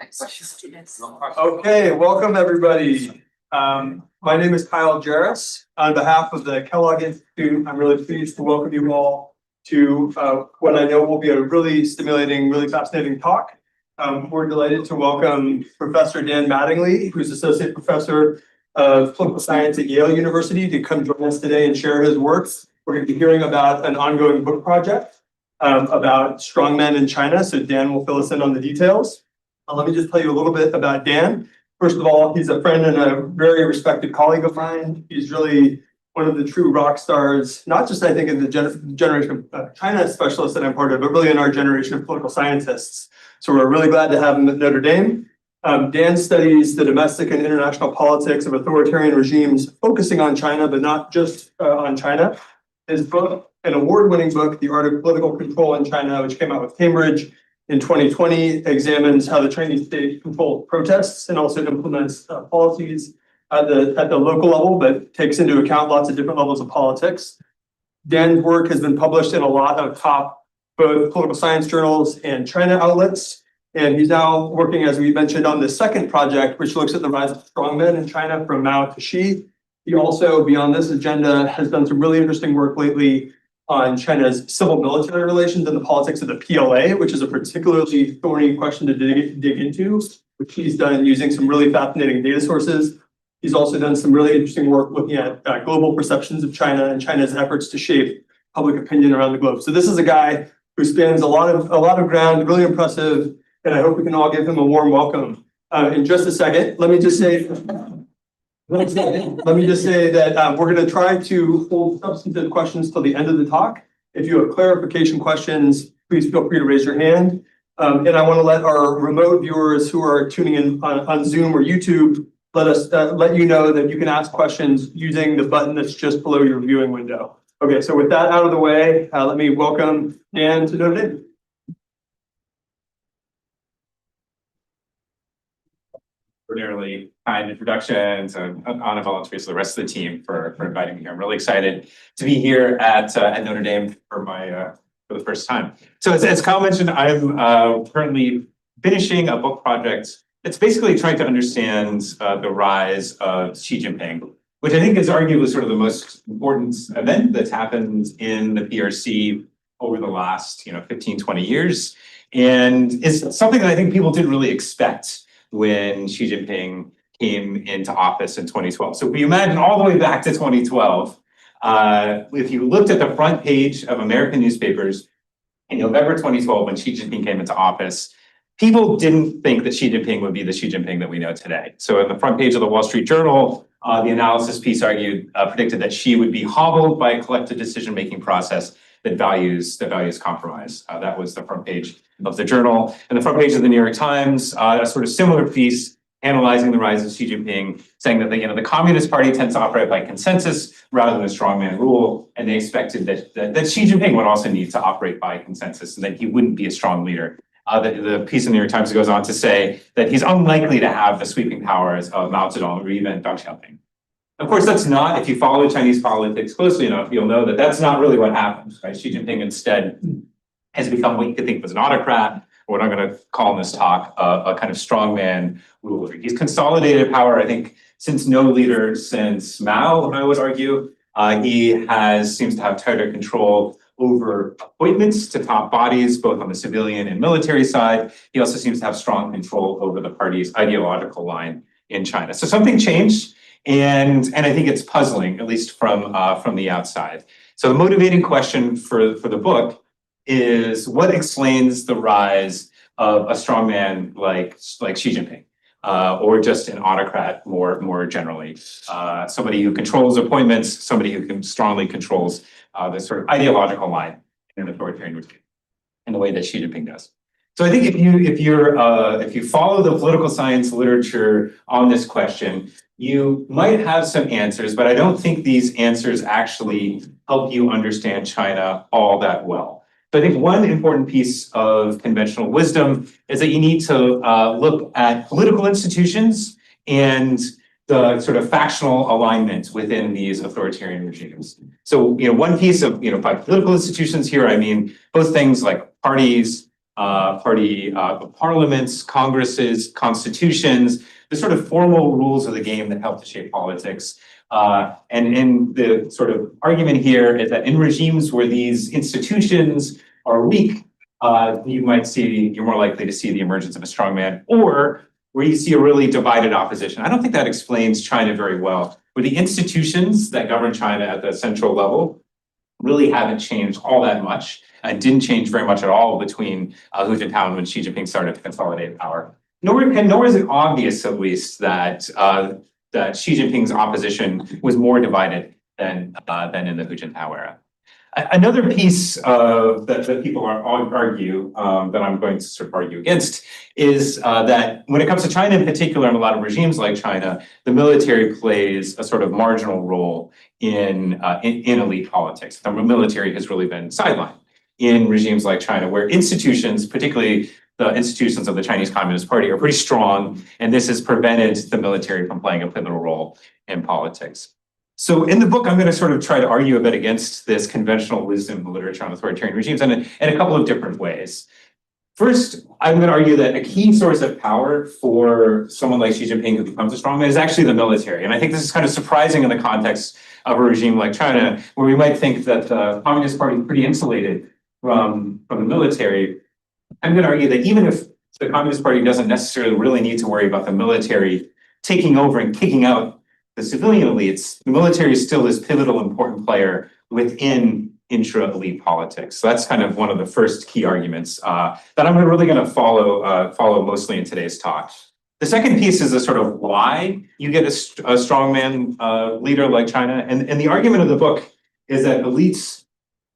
Okay, welcome everybody. My name is Kyle Jarris. On behalf of the Kellogg Institute, I'm really pleased to welcome you all to what I know will be a really stimulating, really fascinating talk. We're delighted to welcome Professor Dan Mattingly, who's Associate Professor of Political Science at Yale University, to come join us today and share his works. We're going to be hearing about an ongoing book project about strongmen in China. So Dan will fill us in on the details. Let me just tell you a little bit about Dan. First of all, he's a friend and a very respected colleague of mine. He's really one of the true rock stars, not just I think in the generation of China specialists that I'm part of, but really in our generation of political scientists. So we're really glad to have him at Notre Dame. Dan studies the domestic and international politics of authoritarian regimes, focusing on China, but not just on China. His book, an award-winning book, The Art of Political Control in China, which came out with Cambridge in 2020, examines how the Chinese state controls protests and also implements policies at the local level, but takes into account lots of different levels of politics. Dan's work has been published in a lot of top both political science journals and China outlets. And he's now working, as we mentioned, on the second project, which looks at the rise of strongmen in China from Mao to Xi. He also, beyond this agenda, has done some really interesting work lately on China's civil-military relations and the politics of the PLA, which is a particularly thorny question to dig into, which he's done using some really fascinating data sources. He's also done some really interesting work looking at global perceptions of China and China's efforts to shape public opinion around the globe. So this is a guy who spans a lot of ground, really impressive, and I hope we can all give him a warm welcome. In just a second, let me just say that we're going to try to hold substantive questions till the end of the talk. If you have clarification questions, please feel free to raise your hand. And I want to let our remote viewers who are tuning in on Zoom or YouTube let you know that you can ask questions using the button that's just below your viewing window. Okay, so with that out of the way, let me welcome Dan to Notre Dame. Ordinarily kind introductions and on a voluntary to the rest of the team for inviting me here. I'm really excited to be here at Notre Dame for the first time. So as Kyle mentioned, I'm currently finishing a book project that's basically trying to understand the rise of Xi Jinping, which I think is arguably sort of the most important event that's happened in the PRC over the last 15, 20 years. And it's something that I think people didn't really expect when Xi Jinping came into office in 2012. So if you imagine all the way back to 2012, if you looked at the front page of American newspapers in November 2012 when Xi Jinping came into office, people didn't think that Xi Jinping would be the Xi Jinping that we know today. So at the front page of the Wall Street Journal, the analysis piece predicted that Xi would be hobbled by a collective decision-making process that values compromise. That was the front page of the Journal. And the front page of the New York Times, a sort of similar piece analyzing the rise of Xi Jinping, saying that the Communist Party tends to operate by consensus rather than a strongman rule, and they expected that Xi Jinping would also need to operate by consensus and that he wouldn't be a strong leader. The piece in the New York Times goes on to say that he's unlikely to have the sweeping powers of Mao Zedong or even Deng Xiaoping. Of course, that's not, if you follow Chinese politics closely enough, you'll know that that's not really what happens, right? Xi Jinping instead has become what you could think was an autocrat, or what I'm going to call in this talk a kind of strongman ruler. He's consolidated power, I think, since no leader since Mao, I would argue. He seems to have tighter control over appointments to top bodies, both on the civilian and military side. He also seems to have strong control over the party's ideological line in China. So something changed. And I think it's puzzling, at least from the outside. So the motivating question for the book is what explains the rise of a strongman like Xi Jinping, or just an autocrat more generally, somebody who controls appointments, somebody who strongly controls the sort of ideological line in an authoritarian regime in the way that Xi Jinping does. So I think if you follow the political science literature on this question, you might have some answers, but I don't think these answers actually help you understand China all that well. So I think one important piece of conventional wisdom is that you need to look at political institutions and the sort of factional alignment within these authoritarian regimes. So, one piece of, by political institutions here, I mean both things like parties, party parliaments, congresses, constitutions, the sort of formal rules of the game that help to shape politics. And the sort of argument here is that in regimes where these institutions are weak, you're more likely to see the emergence of a strongman, or where you see a really divided opposition. I don't think that explains China very well, where the institutions that govern China at the central level really haven't changed all that much, and didn't change very much at all between Hu Jintao and when Xi Jinping started to consolidate power. Nor is it obvious, at least, that that Xi Jinping's opposition was more divided than in the Hu Jintao era. Another piece that people argue, that I'm going to sort of argue against, is that when it comes to China in particular, and a lot of regimes like China, the military plays a sort of marginal role in elite politics. The military has really been sidelined in regimes like China, where institutions, particularly the institutions of the Chinese Communist Party, are pretty strong, and this has prevented the military from playing a pivotal role in politics. So in the book, I'm going to sort of try to argue a bit against this conventional wisdom in the literature on authoritarian regimes in a couple of different ways. First, I'm going to argue that a key source of power for someone like Xi Jinping who becomes a strongman is actually the military. And I think this is kind of surprising in the context of a regime like China, where we might think that the Communist Party is pretty insulated from the military. I'm going to argue that even if the Communist Party doesn't necessarily really need to worry about the military taking over and kicking out the civilian elites, the military is still this pivotal, important player within intra-elite politics. So that's kind of one of the first key arguments that I'm really going to follow mostly in today's talk. The second piece is a sort of why you get a strongman leader like China. And the argument of the book is that elites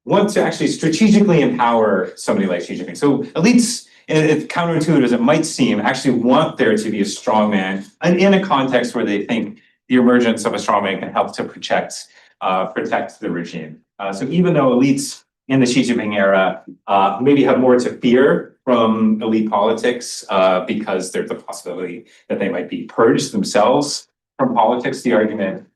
want to actually strategically empower somebody like Xi Jinping. So elites, counterintuitive as it might seem, actually want there to be a strongman in a context where they think the emergence of a strongman can help to protect the regime. So even though elites in the Xi Jinping era maybe have more to fear from elite politics because there's the possibility that they might be purged themselves from politics, the argument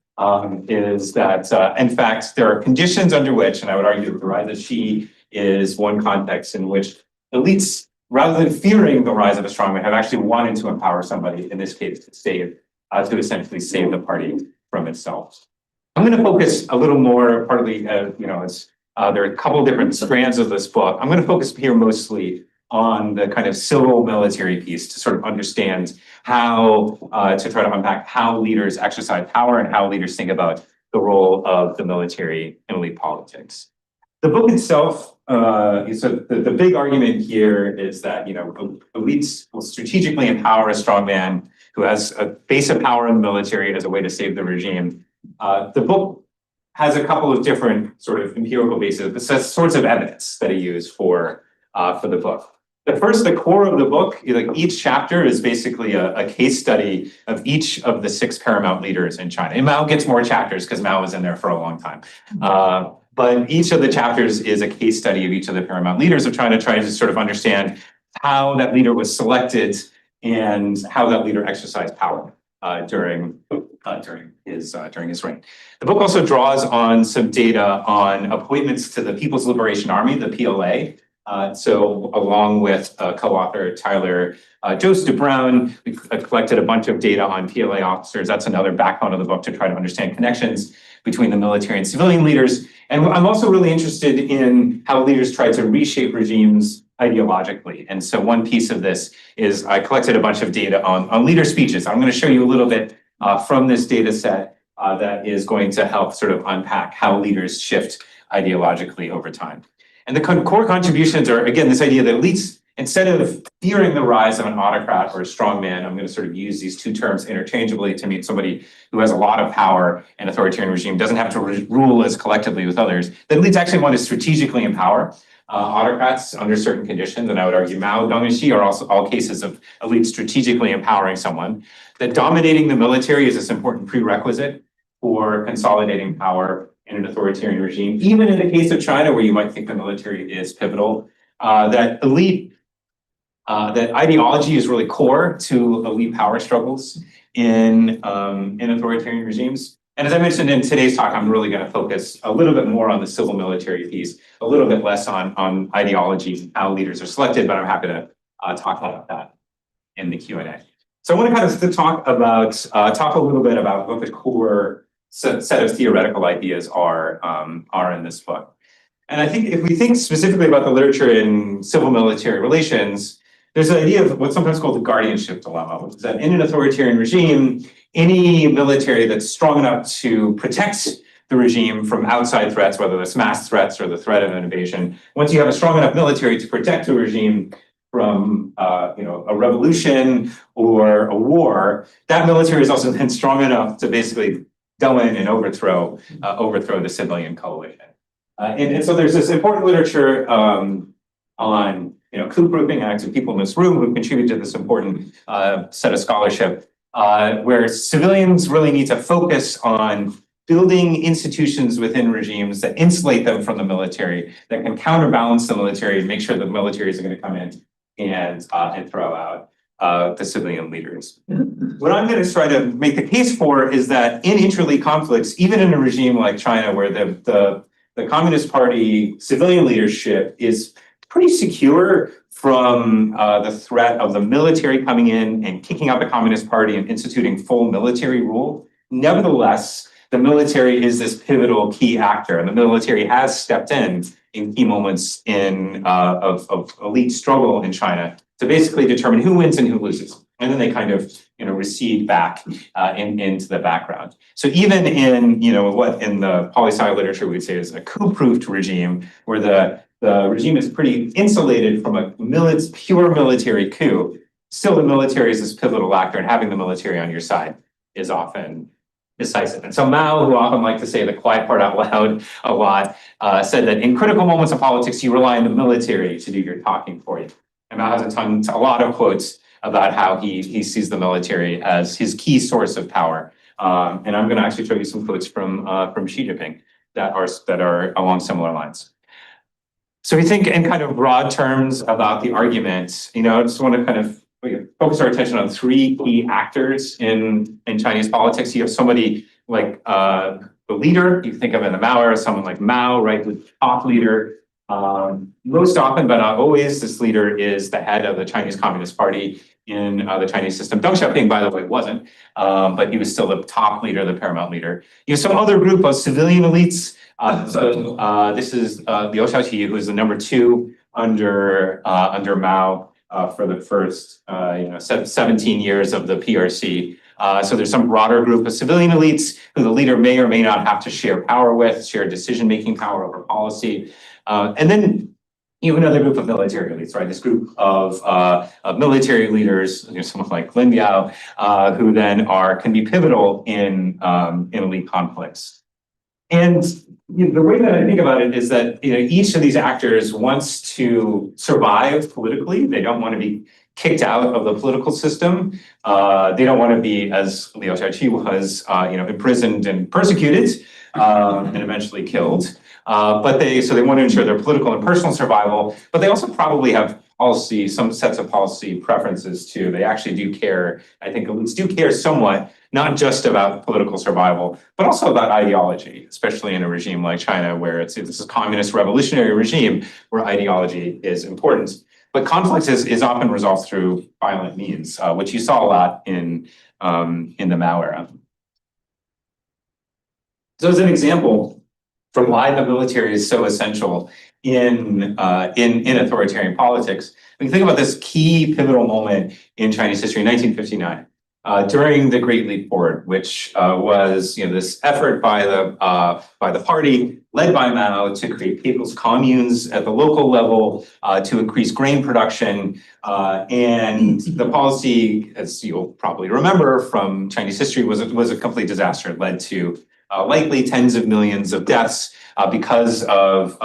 is that, in fact, there are conditions under which, and I would argue that the rise of Xi is one context in which elites, rather than fearing the rise of a strongman, have actually wanted to empower somebody, in this case, to essentially save the party from itself. I'm going to focus a little more, partly, there are a couple of different strands of this book. I'm going to focus here mostly on the kind of civil military piece to sort of understand how, to try to unpack how leaders exercise power and how leaders think about the role of the military in elite politics. The book itself, so the big argument here is that, elites will strategically empower a strongman who has a base of power in the military as a way to save the regime. The book has a couple of different sort of empirical bases, the sorts of evidence that I use for the book. The core of the book, like each chapter is basically a case study of each of the 6 paramount leaders in China. And Mao gets more chapters because Mao was in there for a long time. But each of the chapters is a case study of each of the paramount leaders of China, trying to sort of understand how that leader was selected and how that leader exercised power during his reign. The book also draws on some data on appointments to the People's Liberation Army, the PLA. So along with co-author Tyler Joseph DeBrown, we collected a bunch of data on PLA officers. That's another backbone of the book to try to understand connections between the military and civilian leaders. And I'm also really interested in how leaders try to reshape regimes ideologically. And so one piece of this is I collected a bunch of data on leader speeches. I'm going to show you a little bit from this data set that is going to help sort of unpack how leaders shift ideologically over time. And the core contributions are, again, this idea that elites, instead of fearing the rise of an autocrat or a strongman, I'm going to sort of use these two terms interchangeably to mean somebody who has a lot of power and authoritarian regime, doesn't have to rule as collectively with others, that elites actually want to strategically empower autocrats under certain conditions. And I would argue Mao, Deng, and Xi are also all cases of elites strategically empowering someone. That dominating the military is this important prerequisite for consolidating power in an authoritarian regime, even in the case of China, where you might think the military is pivotal. That ideology is really core to elite power struggles in authoritarian regimes. And as I mentioned in today's talk, I'm really going to focus a little bit more on the civil military piece, a little bit less on ideologies and how leaders are selected, but I'm happy to talk about that in the Q&A. So I want to kind of talk a little bit about what the core set of theoretical ideas are in this book. And I think if we think specifically about the literature in civil military relations, there's an idea of what's sometimes called the guardianship dilemma, which is that in an authoritarian regime, any military that's strong enough to protect the regime from outside threats, whether it's mass threats or the threat of an invasion, once you have a strong enough military to protect the regime from a revolution or a war, that military is also then strong enough to basically go in and overthrow the civilian coalition. And so there's this important literature on coup proofing, and actually people in this room who contribute to this important set of scholarship, where civilians really need to focus on building institutions within regimes that insulate them from the military, that can counterbalance the military and make sure the militaries are going to come in and throw out the civilian leaders. What I'm going to try to make the case for is that in inter-elite conflicts, even in a regime like China, where the Communist Party civilian leadership is pretty secure from the threat of the military coming in and kicking out the Communist Party and instituting full military rule. Nevertheless, the military is this pivotal key actor, and the military has stepped in key moments of elite struggle in China to basically determine who wins and who loses. And then they kind of recede back into the background. So even in what in the poli-sci literature we would say is a coup-proofed regime, where the regime is pretty insulated from a pure military coup, still the military is this pivotal actor, and having the military on your side is often decisive. And so Mao, who often liked to say the quiet part out loud a lot, said that in critical moments of politics, you rely on the military to do your talking for you. And Mao has a lot of quotes about how he sees the military as his key source of power. And I'm going to actually show you some quotes from Xi Jinping that are along similar lines. So we think in kind of broad terms about the argument. I just want to kind of focus our attention on three key actors in Chinese politics. You have somebody like the leader, you think of in the Mao era, someone like Mao, right, the top leader. Most often, but not always, this leader is the head of the Chinese Communist Party in the Chinese system. Deng Xiaoping, by the way, wasn't, but he was still the top leader, the paramount leader. You have some other group of civilian elites. This is Liu Shaoqi, who is the number 2 under Mao for the first 17 years of the PRC. So there's some broader group of civilian elites who the leader may or may not have to share power with, share decision-making power over policy. And then you have another group of military elites, right? This group of military leaders, someone like Lin Biao, who then can be pivotal in elite conflicts. And the way that I think about it is that each of these actors wants to survive politically. They don't want to be kicked out of the political system. They don't want to be, as Liu Shaoqi was, imprisoned and persecuted and eventually killed. But they want to ensure their political and personal survival. But they also probably have some sets of policy preferences too. They actually do care. I think elites do care somewhat, not just about political survival, but also about ideology, especially in a regime like China, where this is a communist revolutionary regime where ideology is important. But conflict is often resolved through violent means, which you saw a lot in the Mao era. So as an example for why the military is so essential in authoritarian politics, we can think about this key pivotal moment in Chinese history, 1959. During the Great Leap Forward, which was this effort by the party led by Mao to create people's communes at the local level, to increase grain production, and the policy, as you'll probably remember from Chinese history, was a complete disaster. It led to likely tens of millions of deaths because of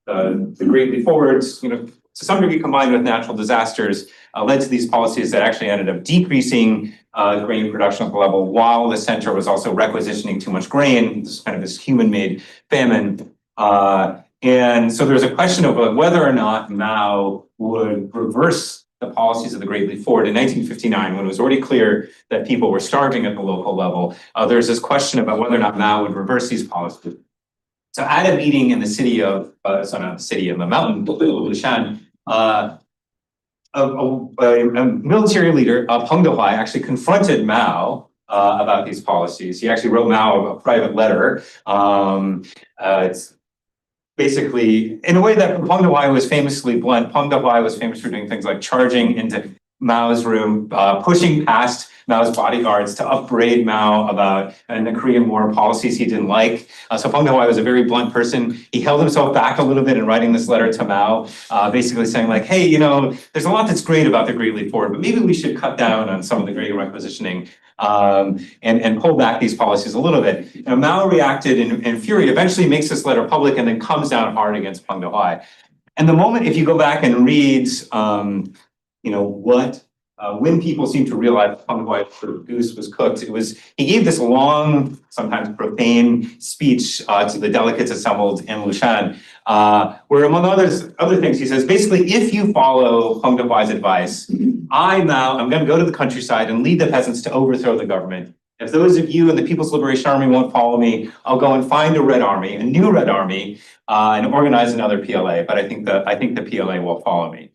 the Great Leap Forwards, to some degree combined with natural disasters, led to these policies that actually ended up decreasing grain production at the level, while the center was also requisitioning too much grain. This is kind of this human-made famine. And so there's a question of whether or not Mao would reverse the policies of the Great Leap Forward in 1959, when it was already clear that people were starving at the local level, there's this question about whether or not Mao would reverse these policies. So at a meeting in the city of, in the mountain, Lushan, a military leader, Peng Dehuai, actually confronted Mao about these policies. He actually wrote Mao a private letter. It's basically, in a way that Peng Dehuai was famously blunt. Peng Dehuai was famous for doing things like charging into Mao's room, pushing past Mao's bodyguards to upbraid Mao about the Korean War policies he didn't like. So Peng Dehuai was a very blunt person. He held himself back a little bit in writing this letter to Mao, basically saying like, hey, you know, there's a lot that's great about the Great Leap Forward, but maybe we should cut down on some of the great requisitioning and pull back these policies a little bit. Now, Mao reacted in fury, eventually makes this letter public and then comes down hard against Peng Dehuai. And the moment, if you go back and read, when people seem to realize Peng Dehuai's goose was cooked, he gave this long, sometimes profane speech to the delegates assembled in Lushan, where among other things, he says, basically, if you follow Peng Dehuai's advice, I'm going to go to the countryside and lead the peasants to overthrow the government. If those of you in the People's Liberation Army won't follow me, I'll go and find a Red Army, a new Red Army, and organize another PLA. But I think the PLA will follow me.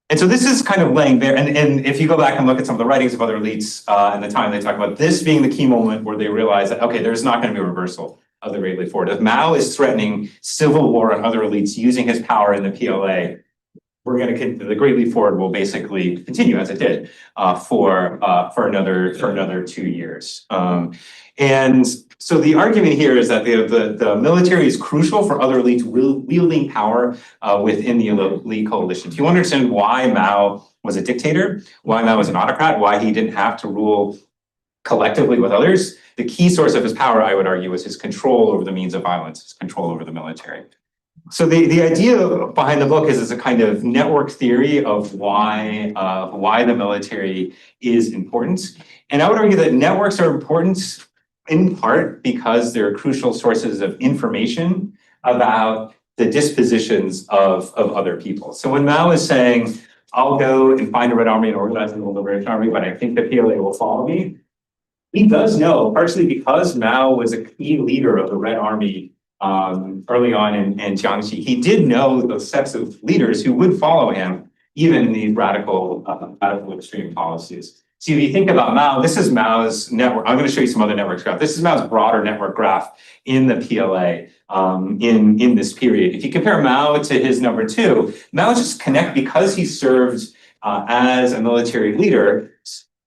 And so this is kind of laying there. And if you go back and look at some of the writings of other elites in the time, they talk about this being the key moment where they realize that, okay, there's not going to be a reversal of the Great Leap Forward. If Mao is threatening civil war on other elites using his power in the PLA, the Great Leap Forward will basically continue as it did for another 2 years. And so the argument here is that the military is crucial for other elites wielding power within the elite coalition. If you understand why Mao was a dictator, why Mao was an autocrat, why he didn't have to rule collectively with others, the key source of his power, I would argue, was his control over the means of violence, his control over the military. So the idea behind the book is a kind of network theory of why the military is important. And I would argue that networks are important in part because they're crucial sources of information about the dispositions of other people. So when Mao is saying, I'll go and find a Red Army and organize a Liberation Army, but I think the PLA will follow me, he does know, partially because Mao was a key leader of the Red Army early on in Jiangxi, he did know the sets of leaders who would follow him, even in these radical extreme policies. So if you think about Mao, this is Mao's network. I'm going to show you some other network graph. This is Mao's broader network graph in the PLA in this period. If you compare Mao to his number two, Mao just because he served as a military leader,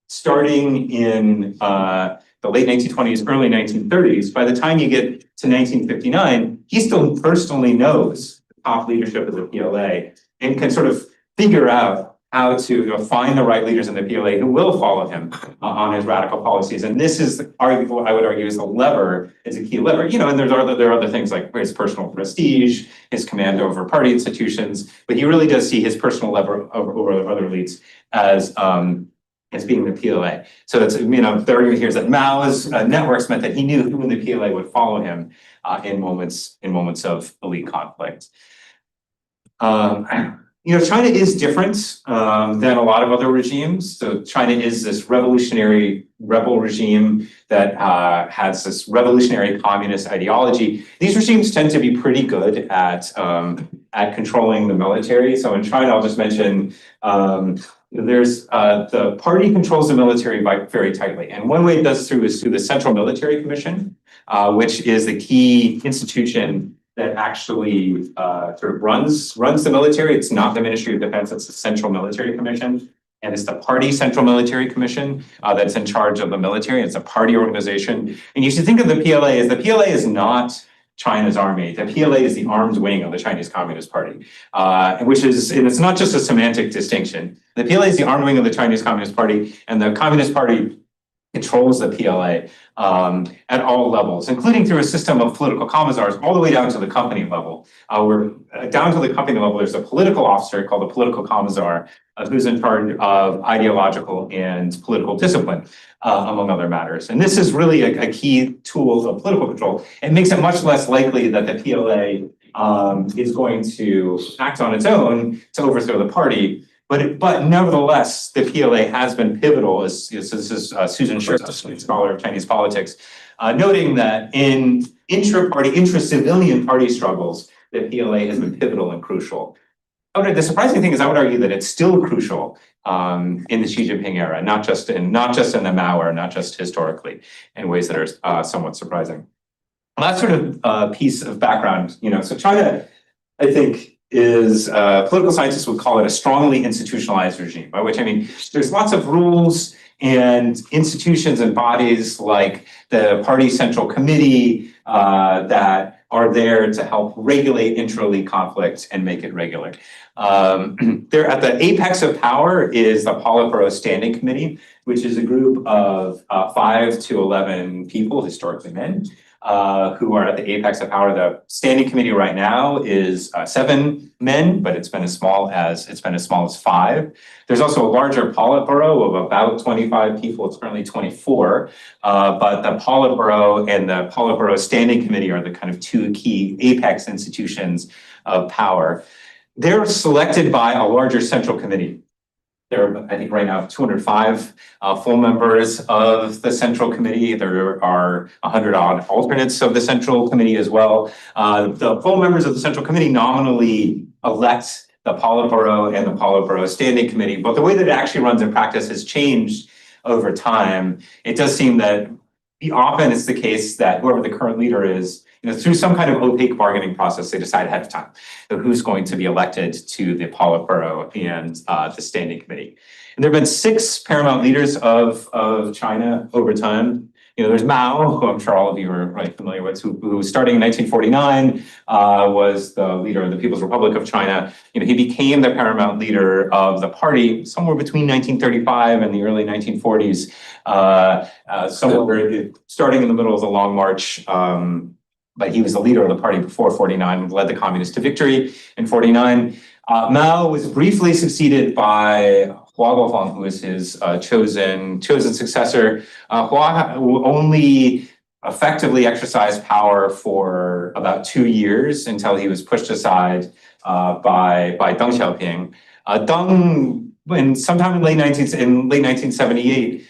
starting in the late 1920s, early 1930s, by the time you get to 1959, he still personally knows the top leadership of the PLA and can sort of figure out how to find the right leaders in the PLA who will follow him on his radical policies. And this is arguable, I would argue, is a key lever. And there are other things like his personal prestige, his command over party institutions, but he really does see his personal lever over other elites as being the PLA. So that's, the argument here is that Mao's networks meant that he knew who in the PLA would follow him in moments of elite conflict. China is different than a lot of other regimes. So China is this revolutionary rebel regime that has this revolutionary communist ideology. These regimes tend to be pretty good at controlling the military. So in China, I'll just mention there's the party controls the military very tightly. And one way it does is through the Central Military Commission, which is the key institution that actually sort of runs the military. It's not the Ministry of Defense, it's the Central Military Commission. And it's the Party Central Military Commission that's in charge of the military. It's a party organization. And you should think of the PLA as the PLA is not China's army. The PLA is the arms wing of the Chinese Communist Party, and it's not just a semantic distinction. The PLA is the arm wing of the Chinese Communist Party, and the Communist Party controls the PLA at all levels, including through a system of political commissars all the way down to the company level. Down to the company level, there's a political officer called the political commissar who's in charge of ideological and political discipline, among other matters. And this is really a key tool of political control. It makes it much less likely that the PLA is going to act on its own to overthrow the party. But nevertheless, the PLA has been pivotal. This is Susan Schertz, a scholar of Chinese politics, noting that in intra-civilian party struggles, the PLA has been pivotal and crucial. The surprising thing is I would argue that it's still crucial in the Xi Jinping era, not just in the Mao era, not just historically, in ways that are somewhat surprising. Last sort of piece of background, so China, I think, is political scientists would call it a strongly institutionalized regime, by which I mean there's lots of rules and institutions and bodies like the party central committee that are there to help regulate intra-elite conflict and make it regular. They're at the apex of power is the Politburo Standing Committee, which is a group of 5 to 11 people, historically men, who are at the apex of power. The standing committee right now is 7 men, but it's been as small as 5. There's also a larger Politburo of about 25 people. It's currently 24, but the Politburo and the Politburo Standing Committee are the kind of 2 key apex institutions of power. They're selected by a larger central committee. There are, I think, right now 205 full members of the Central Committee. There are 100-odd alternates of the Central Committee as well. The full members of the Central Committee nominally elect the Politburo and the Politburo Standing Committee, but the way that it actually runs in practice has changed over time. It does seem that often it's the case that whoever the current leader is, through some kind of opaque bargaining process, they decide ahead of time who's going to be elected to the Politburo and the Standing Committee. And there have been 6 paramount leaders of China over time. There's Mao, who I'm sure all of you are right familiar with, who starting in 1949 was the leader of the People's Republic of China. He became the paramount leader of the party somewhere between 1935 and the early 1940s, somewhere starting in the middle of the Long March. But he was the leader of the party before 49, led the communists to victory in 49. Mao was briefly succeeded by Hua Guofeng, who was his chosen successor. Hua only effectively exercised power for about 2 years until he was pushed aside by Deng Xiaoping. Deng, sometime in late 1978,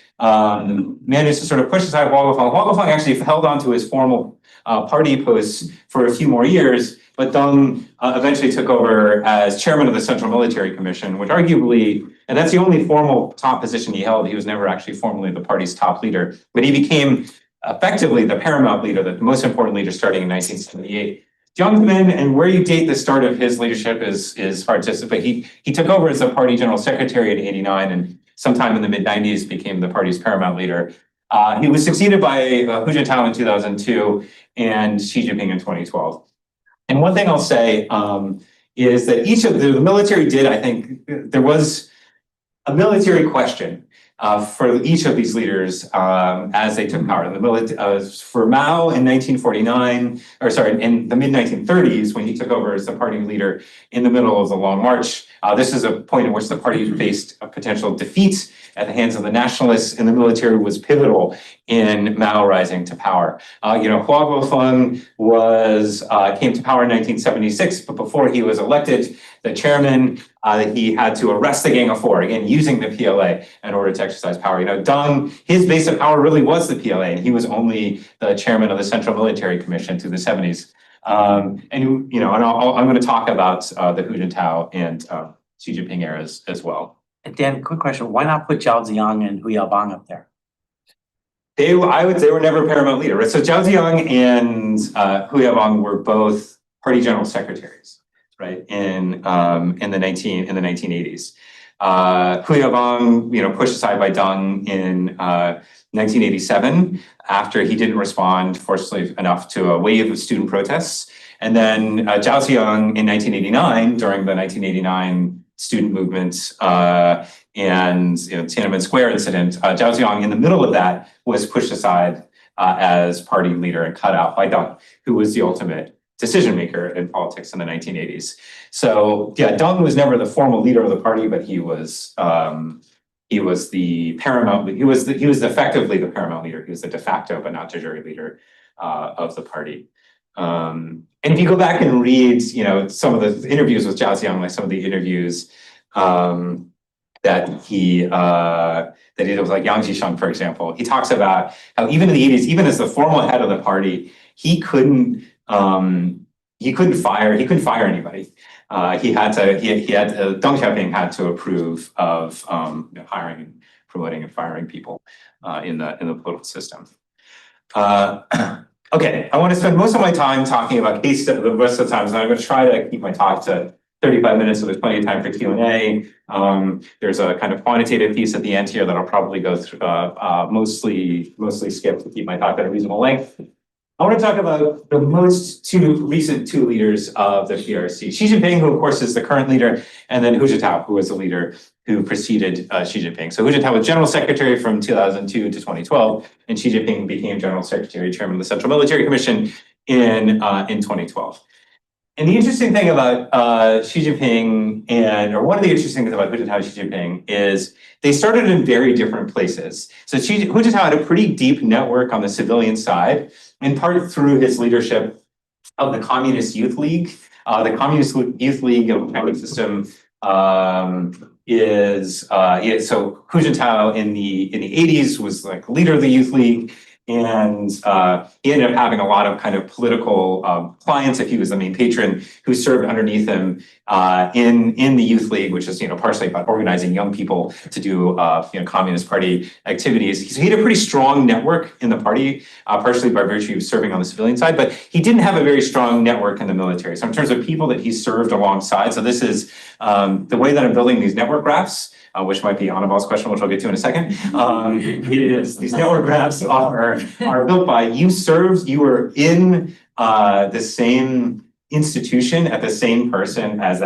managed to sort of push aside Hua Guofeng. Hua Guofeng actually held on to his formal party posts for a few more years, but Deng eventually took over as chairman of the Central Military Commission, which arguably, and that's the only formal top position he held. He was never actually formally the party's top leader, but he became effectively the paramount leader, the most important leader starting in 1978. Jiang Zemin, and where you date the start of his leadership is hard to say, but he took over as the party general secretary in 89 and sometime in the mid-90s became the party's paramount leader. He was succeeded by Hu Jintao in 2002 and Xi Jinping in 2012. And one thing I'll say is that each of the military did, I think, there was a military question for each of these leaders as they took power. For Mao in 1949, in the mid-1930s, when he took over as the party leader in the middle of the Long March, this is a point in which the party faced a potential defeat at the hands of the nationalists, and the military was pivotal in Mao rising to power. Hua Guofeng came to power in 1976, but before he was elected the chairman, he had to arrest the Gang of Four, again, using the PLA in order to exercise power. Deng, his base of power really was the PLA, and he was only the chairman of the Central Military Commission through the 70s. I'm going to talk about the Hu Jintao and Xi Jinping eras as well. Dan, quick question. Why not put Zhao Ziyang and Hu Yaobang up there? They were never paramount leader. Right? So Zhao Ziyang and Hu Yaobang were both party general secretaries, right? In the 1980s. Hu Yaobang, pushed aside by Deng in 1987 after he didn't respond forcefully enough to a wave of student protests. And then Zhao Ziyang in 1989, during the 1989 student movement and Tiananmen Square incident, Zhao Ziyang in the middle of that was pushed aside as party leader and cut out by Deng, who was the ultimate decision maker in politics in the 1980s. So yeah, Deng was never the formal leader of the party, but he was the paramount. He was effectively the paramount leader. He was the de facto, but not de jure leader of the party. And if you go back and read, some of the interviews with Zhao Ziyang, like some of the interviews that he did with like Yang Zhisheng, for example. He talks about how even in the 80s, even as the formal head of the party, he couldn't fire anybody. Deng Xiaoping had to approve of hiring, promoting, and firing people in the political system. Okay, I want to spend most of my time talking about case studies the rest of the time, so I'm going to try to keep my talk to 35 minutes, so there's plenty of time for Q&A. There's a kind of quantitative piece at the end here that I'll probably go through, mostly skip to keep my talk at a reasonable length. I want to talk about the recent two leaders of the PRC. Xi Jinping, who of course is the current leader, and then Hu Jintao, who was the leader who preceded Xi Jinping. So Hu Jintao was general secretary from 2002 to 2012, and Xi Jinping became general secretary, chairman of the Central Military Commission in 2012. And the interesting thing about Xi Jinping or one of the interesting things about Hu Jintao and Xi Jinping is they started in very different places. So Hu Jintao had a pretty deep network on the civilian side, in part through his leadership of the Communist Youth League. The Communist Youth League of system so Hu Jintao in the 80s was like leader of the Youth League. And he ended up having a lot of kind of political clients, if he was the main patron, who served underneath him in the Youth League, which is partially about organizing young people to do Communist Party activities. So he had a pretty strong network in the party, partially by virtue of serving on the civilian side, but he didn't have a very strong network in the military. So in terms of people that he served alongside, so this is the way that I'm building these network graphs. Which might be Annabal's question, which I'll get to in a second. These network graphs are built by you were in the same institution at the same time as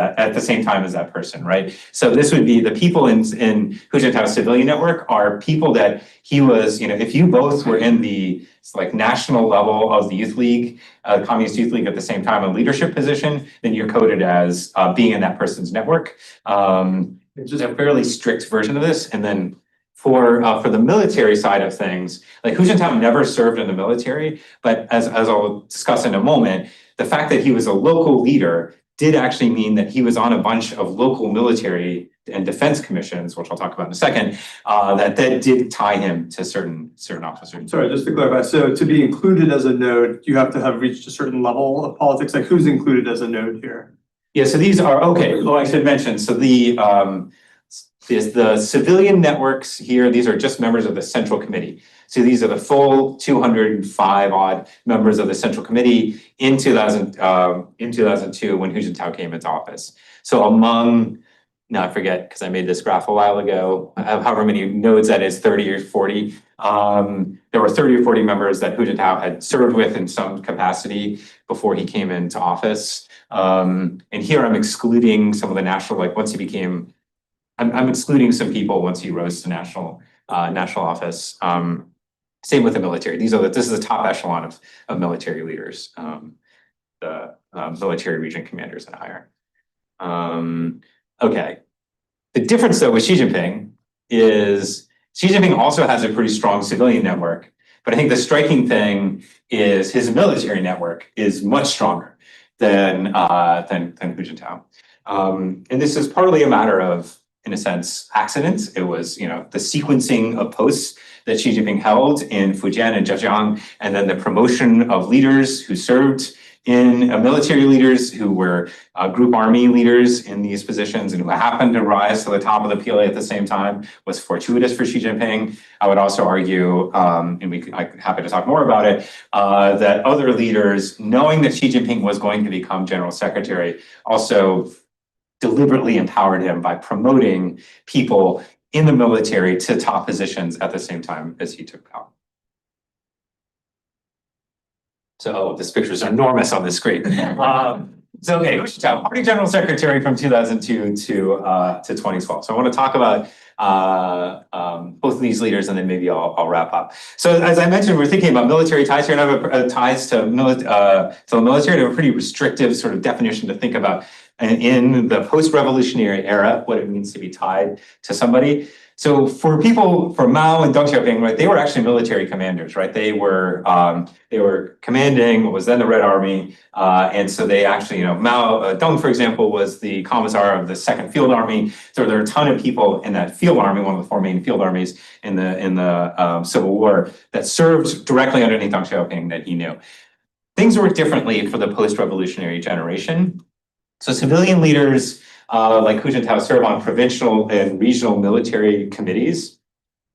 that person, right? So this would be the people in Hu Jintao's civilian network are people that he was, if you both were in the national level of the Youth League, Communist Youth League at the same time, a leadership position, then you're coded as being in that person's network. It's just a fairly strict version of this. And then for the military side of things, like Hu Jintao never served in the military, but as I'll discuss in a moment, the fact that he was a local leader did actually mean that he was on a bunch of local military and defense commissions, which I'll talk about in a second, that did tie him to certain officers. Sorry, just to clarify, so to be included as a node, you have to have reached a certain level of politics. Like who's included as a node here? Yeah, so these are, okay, well, I should mention, so the civilian networks here, these are just members of the Central Committee. So these are the full 205 odd members of the Central Committee in 2002 when Hu Jintao came into office. So now I forget because I made this graph a while ago, however many nodes that is, 30 or 40. There were 30 or 40 members that Hu Jintao had served with in some capacity before he came into office. And here I'm excluding some of the national, once he became, I'm excluding some people once he rose to national office. Same with the military. This is the top echelon of military leaders, the military region commanders and higher. Okay. The difference though with Xi Jinping is Xi Jinping also has a pretty strong civilian network, but I think the striking thing is his military network is much stronger than Hu Jintao. And this is partly a matter of, in a sense, accidents. It was, the sequencing of posts that Xi Jinping held in Fujian and Zhejiang, and then the promotion of leaders who served in military leaders who were group army leaders in these positions and who happened to rise to the top of the PLA at the same time was fortuitous for Xi Jinping. I would also argue, and I'm happy to talk more about it, that other leaders, knowing that Xi Jinping was going to become general secretary, also deliberately empowered him by promoting people in the military to top positions at the same time as he took power. So this picture is enormous on the screen. So okay, Hu Jintao, Party General Secretary from 2002 to 2012. So I want to talk about both of these leaders, and then maybe I'll wrap up. So as I mentioned, we're thinking about military ties here, and I have ties to the military. I have a pretty restrictive sort of definition to think about in the post-revolutionary era, what it means to be tied to somebody. So for Mao and Deng Xiaoping, right, they were actually military commanders, right? They were commanding what was then the Red Army, and so they actually, Deng, for example, was the commissar of the Second Field Army. So there are a ton of people in that field army, one of the four main field armies in the Civil War, that served directly underneath Deng Xiaoping that he knew. Things work differently for the post-revolutionary generation. So civilian leaders like Hu Jintao serve on provincial and regional military committees.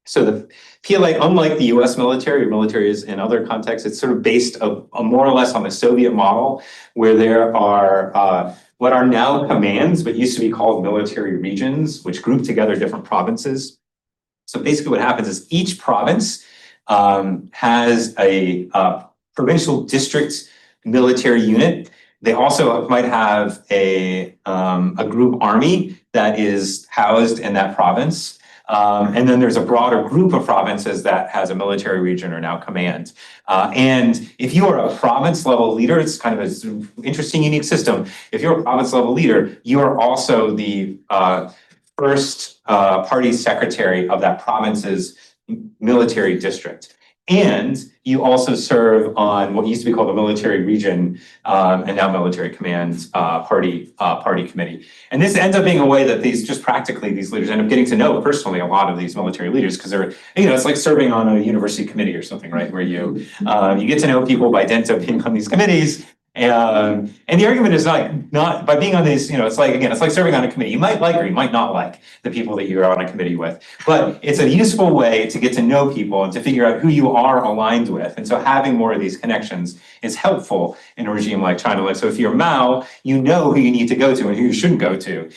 So the PLA, unlike the US military or militaries in other contexts, it's sort of based more or less on the Soviet model, where there are what are now commands, but used to be called military regions, which group together different provinces. So basically what happens is each province has a provincial district military unit. They also might have a group army that is housed in that province. And then there's a broader group of provinces that has a military region or now command. And if you are a province level leader, it's kind of an interesting, unique system. If you're a province level leader, you are also the first party secretary of that province's military district. And you also serve on what used to be called the military region and now military command party committee. And this ends up being a way that these leaders end up getting to know personally a lot of these military leaders, because they're, it's like serving on a university committee or something, right? Where you get to know people by dint of being on these committees. And the argument is not by being on these, it's like serving on a committee. You might like or you might not like the people that you're on a committee with, but it's a useful way to get to know people and to figure out who you are aligned with. And so having more of these connections is helpful in a regime like China. So if you're Mao, you know who you need to go to and who you shouldn't go to.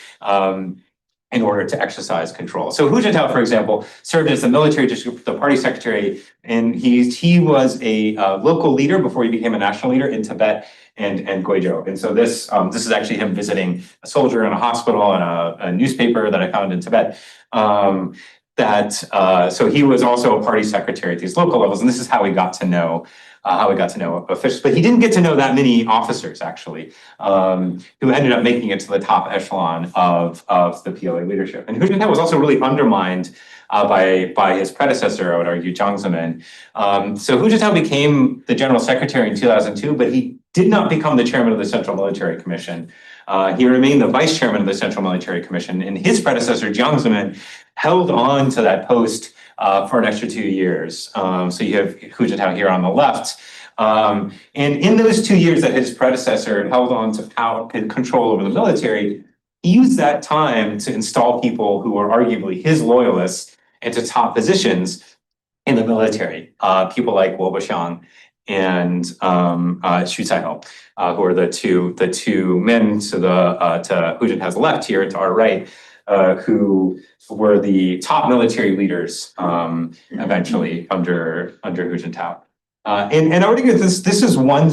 In order to exercise control. So Hu Jintao, for example, served as the military district, the party secretary, and he was a local leader before he became a national leader in Tibet and Guizhou. And so this is actually him visiting a soldier in a hospital and a newspaper that I found in Tibet. So he was also a party secretary at these local levels, and this is how he got to know officials. But he didn't get to know that many officers, actually, who ended up making it to the top echelon of the PLA leadership. And Hu Jintao was also really undermined by his predecessor, I would argue, Jiang Zemin. So Hu Jintao became the general secretary in 2002, but he did not become the chairman of the Central Military Commission. He remained the vice chairman of the Central Military Commission, and his predecessor, Jiang Zemin, held on to that post for an extra 2 years. So you have Hu Jintao here on the left. And in those 2 years that his predecessor held on to power and control over the military, he used that time to install people who were arguably his loyalists into top positions in the military. People like Guo Boxiang and Xu Caihou, who are the two men to Hu Jintao's left here to our right, who were the top military leaders eventually under Hu Jintao. And I would argue this is one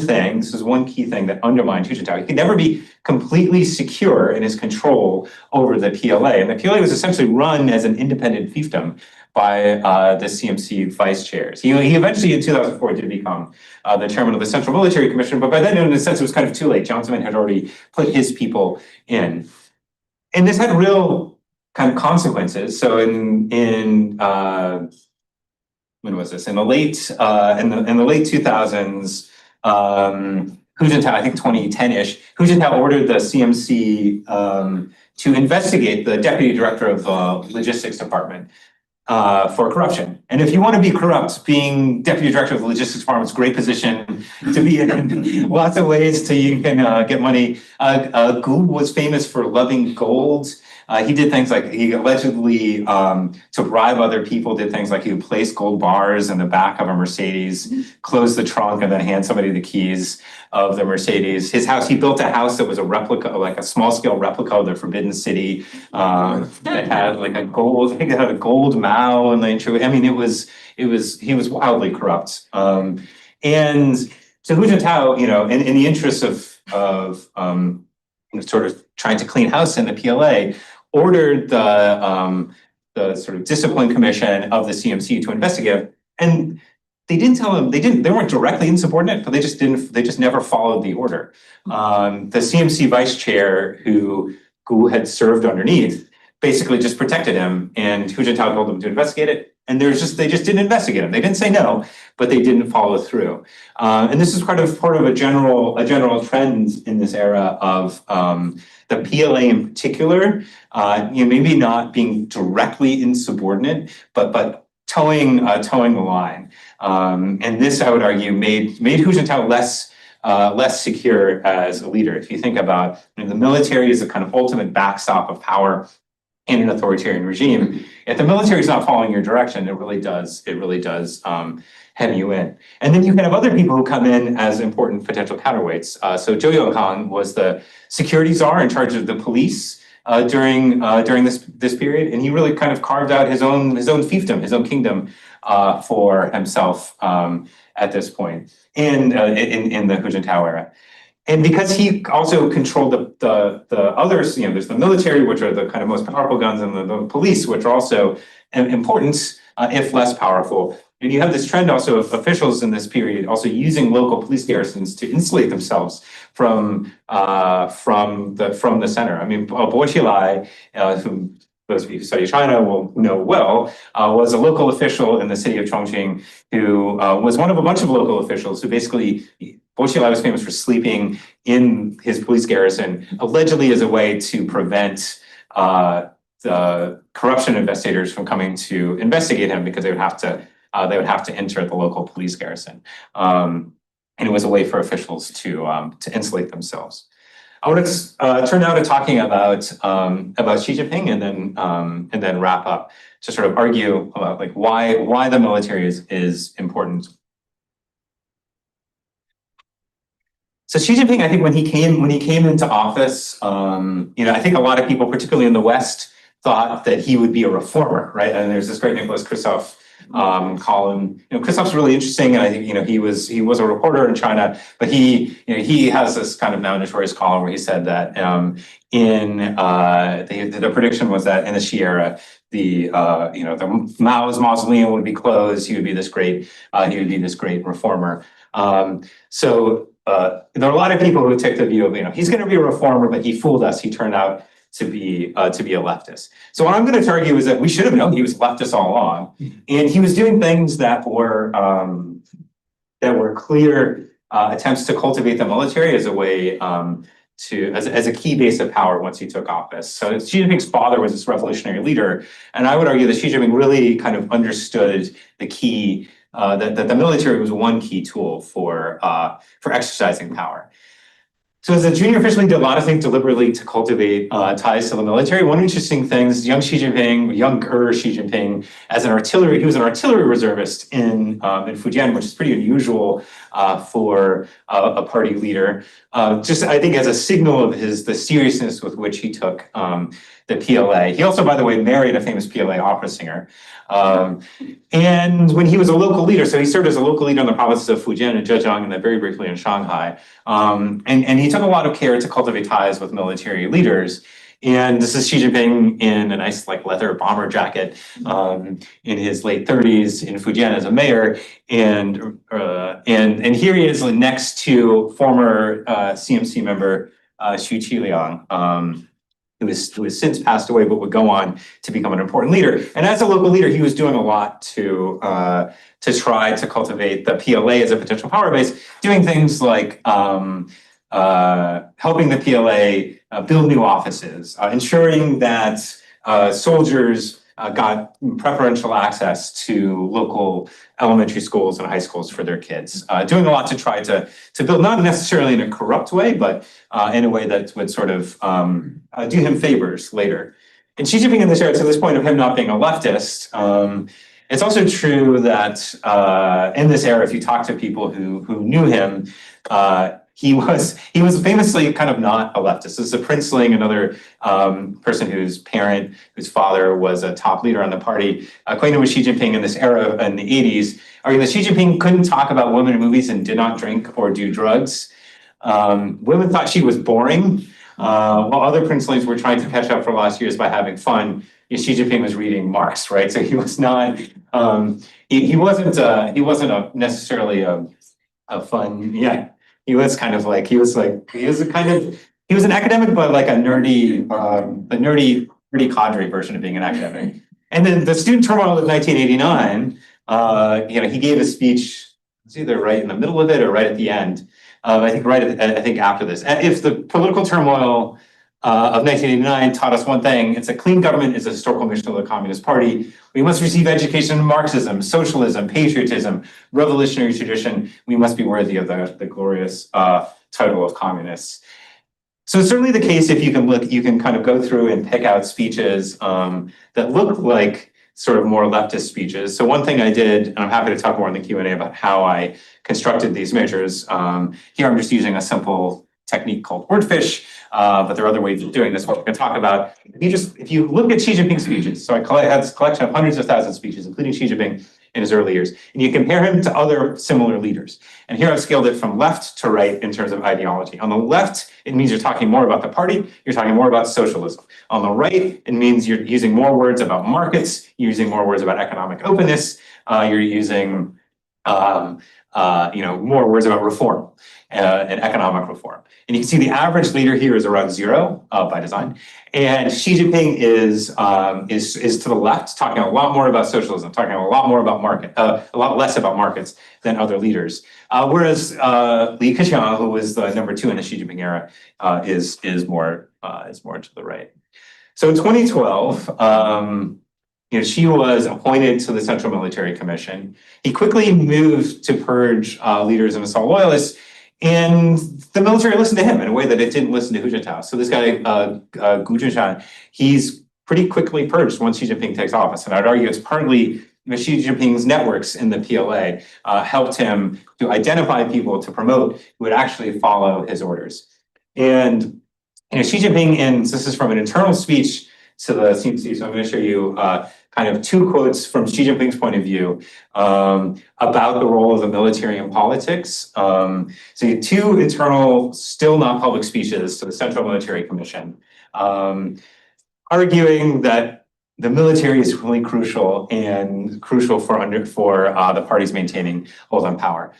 key thing that undermined Hu Jintao. He could never be completely secure in his control over the PLA. And the PLA was essentially run as an independent fiefdom by the CMC vice chairs. He eventually, in 2004, did become the chairman of the Central Military Commission, but by then, in a sense, it was kind of too late. Jiang Zemin had already put his people in. And this had real kind of consequences. So when was this? In the late 2000s, Hu Jintao, I think 2010-ish, Hu Jintao ordered the CMC to investigate the deputy director of the logistics department for corruption. And if you want to be corrupt, being deputy director of the logistics department is a great position to be in lots of ways you can get money. Gu was famous for loving gold. He did things like, he allegedly, to bribe other people, did things like he would place gold bars in the back of a Mercedes, close the trunk, and then hand somebody the keys of the Mercedes. His house, he built a house that was a replica, like a small scale replica of the Forbidden City, that had like I think it had a gold Mao in the intro. I mean, he was wildly corrupt. And so Hu Jintao, in the interest of sort of trying to clean house in the PLA, ordered the sort of discipline commission of the CMC to investigate, and they didn't tell him, they weren't directly insubordinate, but they just never followed the order. The CMC vice chair who had served underneath basically just protected him, and Hu Jintao told them to investigate it, and they just didn't investigate him. They didn't say no, but they didn't follow through. And this is part of a general trend in this era of the PLA in particular, maybe not being directly insubordinate, but towing the line. And this, I would argue, made Hu Jintao less secure as a leader. If you think about the military as a kind of ultimate backstop of power in an authoritarian regime, if the military is not following your direction, it really does hem you in. And then you can have other people who come in as important potential counterweights. So Zhou Yongkang was the security czar in charge of the police during this period, and he really kind of carved out his own fiefdom, his own kingdom for himself at this point in the Hu Jintao era. And because he also controlled the others, there's the military, which are the kind of most powerful guns, and the police, which are also important, if less powerful. And you have this trend also of officials in this period also using local police garrisons to insulate themselves from the center. I mean, Bo Xilai, who those of you who study China will know well, was a local official in the city of Chongqing who was one of a bunch of local officials who basically, Bo Xilai was famous for sleeping in his police garrison, allegedly as a way to prevent the corruption investigators from coming to investigate him, because they would have to enter the local police garrison. And it was a way for officials to insulate themselves. I want to turn now to talking about Xi Jinping, and then wrap up to sort of argue about like why the military is important. So Xi Jinping, I think when he came into office, I think a lot of people, particularly in the West, thought that he would be a reformer, right? And there's this great Nicholas Kristof column. Kristof's really interesting, and I think he was a reporter in China, but he has this kind of now notorious column where he said that the prediction was that in the Xi era, the Mao's mausoleum would be closed. He would be this great reformer. So there are a lot of people who take the view of he's going to be a reformer, but he fooled us. He turned out to be a leftist. So what I'm going to argue is that we should have known he was leftist all along, and he was doing things that were clear attempts to cultivate the military as a way as a key base of power once he took office. So Xi Jinping's father was this revolutionary leader, and I would argue that Xi Jinping really kind of understood the key that the military was one key tool for exercising power. So as a junior official, he did a lot of things deliberately to cultivate ties to the military. One interesting thing is younger Xi Jinping, he was an artillery reservist in Fujian, which is pretty unusual for a party leader. Just I think as a signal of the seriousness with which he took the PLA. He also, by the way, married a famous PLA opera singer. And when he was a local leader, so he served as a local leader in the provinces of Fujian and Zhejiang, and then very briefly in Shanghai. And he took a lot of care to cultivate ties with military leaders. And this is Xi Jinping in a nice leather bomber jacket in his late 30s in Fujian as a mayor. And here he is next to former CMC member Xu Qiliang, who has since passed away, but would go on to become an important leader. And as a local leader, he was doing a lot to try to cultivate the PLA as a potential power base, doing things like helping the PLA build new offices, ensuring that soldiers got preferential access to local elementary schools and high schools for their kids, doing a lot to try to build, not necessarily in a corrupt way, but in a way that would sort of do him favors later. And Xi Jinping in this era, to this point of him not being a leftist, it's also true that in this era, if you talk to people who knew him, he was famously kind of not a leftist. This is a princeling, another person whose father was a top leader on the party, acquainted with Xi Jinping in this era in the 80s, arguing that Xi Jinping couldn't talk about women in movies and did not drink or do drugs. Women thought she was boring, while other princelings were trying to catch up for the last years by having fun. Xi Jinping was reading Marx, right? So he was not, he wasn't necessarily a fun, yeah. He was an academic, but like a nerdy pretty cadre version of being an academic. And then the student turmoil of 1989, he gave a speech, it's either right in the middle of it or right at the end. I think after this. And if the political turmoil of 1989 taught us one thing, it's that clean government is a historical mission of the Communist Party. We must receive education in Marxism, socialism, patriotism, revolutionary tradition. We must be worthy of the glorious title of communists. So it's certainly the case if you can kind of go through and pick out speeches that look like sort of more leftist speeches. So one thing I did, and I'm happy to talk more in the Q&A about how I constructed these measures. Here I'm just using a simple technique called wordfish, but there are other ways of doing this, what we're going to talk about. If you look at Xi Jinping's speeches, so I had this collection of hundreds of thousands of speeches, including Xi Jinping in his early years, and you compare him to other similar leaders. And here I've scaled it from left to right in terms of ideology. On the left, it means you're talking more about the party, you're talking more about socialism. On the right, it means you're using more words about markets, you're using more words about economic openness, you're using more words about reform and economic reform. And you can see the average leader here is around 0 by design. And Xi Jinping is to the left, talking a lot more about socialism, talking a lot more about a lot less about markets than other leaders. Whereas Li Keqiang, who was the number 2 in the Xi Jinping era, is more to the right. So in 2012, Xi was appointed to the Central Military Commission. He quickly moved to purge leaders and assault loyalists, and the military listened to him in a way that it didn't listen to Hu Jintao. So this guy, Gu Junshan, he's pretty quickly purged once Xi Jinping takes office. And I'd argue it's partly Xi Jinping's networks in the PLA helped him to identify people to promote who would actually follow his orders. And Xi Jinping, and this is from an internal speech to the CMC, so I'm going to show you kind of 2 quotes from Xi Jinping's point of view about the role of the military in politics. So you have 2 internal, still not public speeches to the Central Military Commission, arguing that the military is really crucial for the parties maintaining hold on power.